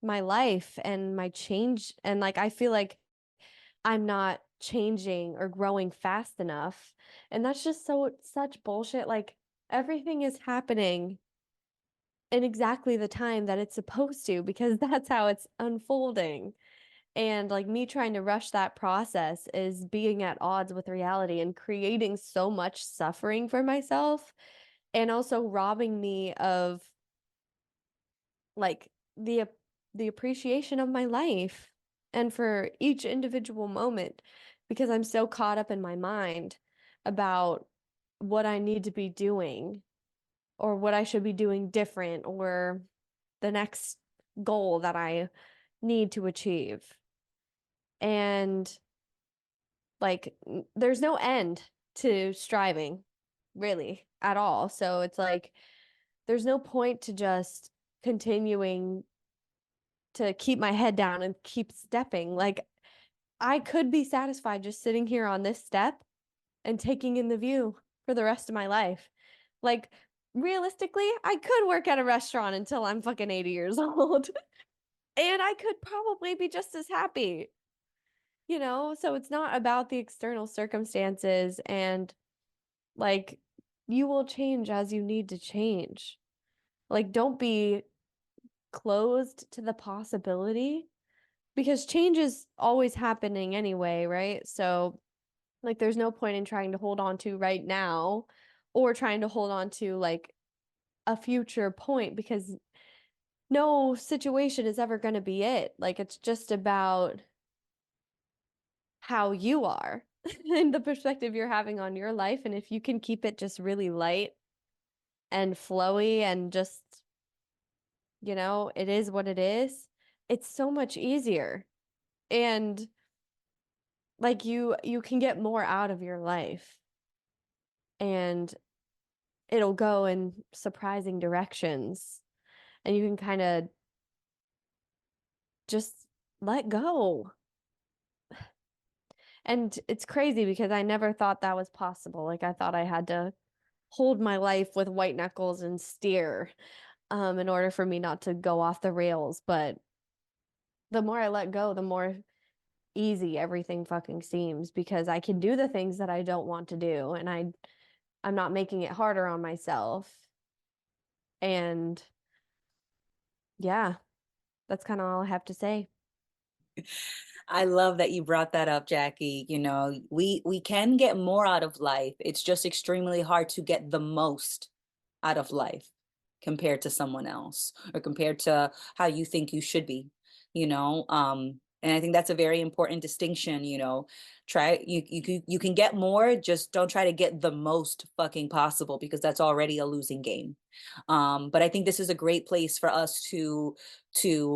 my life and my change. And like, I feel like I'm not changing or growing fast enough. And that's just such bullshit. Like, everything is happening in exactly the time that it's supposed to, because that's how it's unfolding. And like, me trying to rush that process is being at odds with reality and creating so much suffering for myself, and also robbing me of like the appreciation of my life and for each individual moment, because I'm so caught up in my mind about what I need to be doing or what I should be doing different or the next goal that I need to achieve. And like, there's no end to striving really at all. So it's like there's no point to just continuing to keep my head down and keep stepping. Like, I could be satisfied just sitting here on this step and taking in the view for the rest of my life. Like, realistically, I could work at a restaurant until I'm fucking 80 years old. And I could probably be just as happy, you know? So it's not about the external circumstances. And like, you will change as you need to change. Like, don't be closed to the possibility, because change is always happening anyway, right? So, like, there's no point in trying to hold on to right now or trying to hold on to like a future point, because no situation is ever going to be it. Like, it's just about how you are and the perspective you're having on your life. And if you can keep it just really light and flowy and just, it is what it is, it's so much easier. And like, you can get more out of your life and it'll go in surprising directions, and you can kind of just let go. And it's crazy because I never thought that was possible. Like, I thought I had to hold my life with white knuckles and steer. in order for me not to go off the rails. But the more I let go, the more easy everything fucking seems because I can do the things that I don't want to do and I'm not making it harder on myself. And yeah, that's kind of all I have to say. I love that you brought that up, Jackie. You know, we can get more out of life. It's just extremely hard to get the most out of life compared to someone else or compared to how you think you should be, you know. And I think that's a very important distinction, you know. Try you can get more, just don't try to get the most fucking possible because that's already a losing game. But I think this is a great place for us to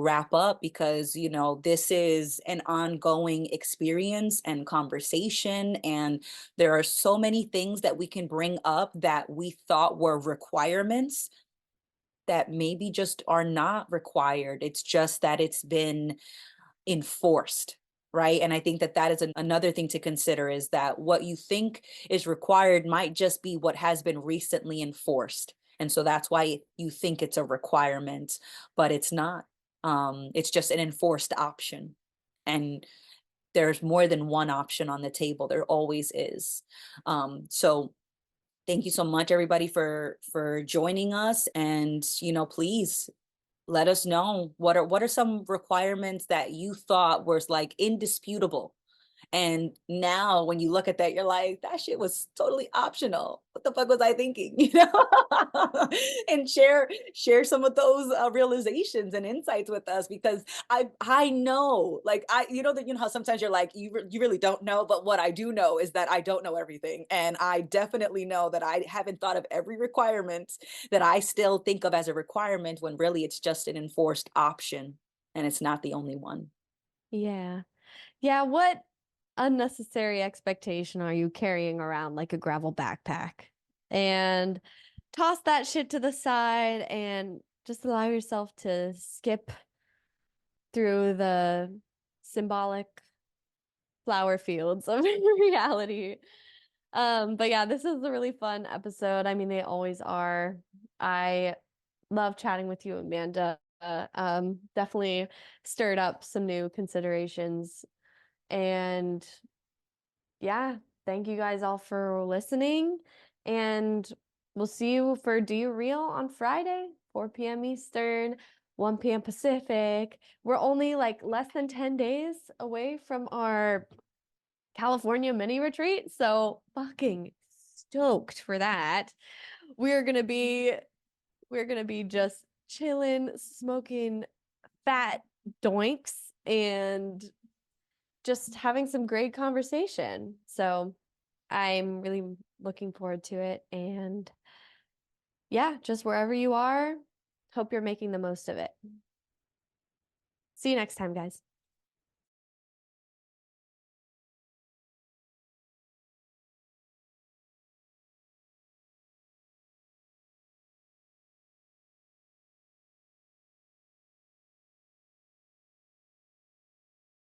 wrap up because you know this is an ongoing experience and conversation and there are so many things that we can bring up that we thought were requirements that maybe just are not required. It's just that it's been enforced, right? And I think that that is another thing to consider is that what you think is required might just be what has been recently enforced. And so that's why you think it's a requirement, but it's not. It's just an enforced option. And there's more than one option on the table. There always is. So thank you so much everybody for joining us and you know please let us know what are some requirements that you thought was like indisputable and now when you look at that, you're like, that shit was totally optional. What the fuck was I thinking? You know? And share some of those realizations and insights with us because I know, like I you know that you know how sometimes you're like you really don't know, but what I do know is that I don't know everything. And I definitely know that I haven't thought of every requirement that I still think of as a requirement when really it's just an enforced option and it's not the only one. Yeah. Yeah, what unnecessary expectation are you carrying around like a gravel backpack? And toss that shit to the side and just allow yourself to skip through the symbolic flower fields of reality. But yeah, this is a really fun episode. I mean, they always are. I love chatting with you, Amanda. Definitely stirred up some new considerations. And yeah, thank you guys all for listening. And we'll see you for Do You Real on Friday, 4 p.m. Eastern, 1 p.m. Pacific. We're only like less than 10 days away from our California mini retreat. So fucking stoked for that. We're gonna be we're gonna be just chilling, smoking fat doinks and just having some great conversation. So I'm really looking forward to it. And yeah, just wherever you are, hope you're making the most of it. See you next time, guys.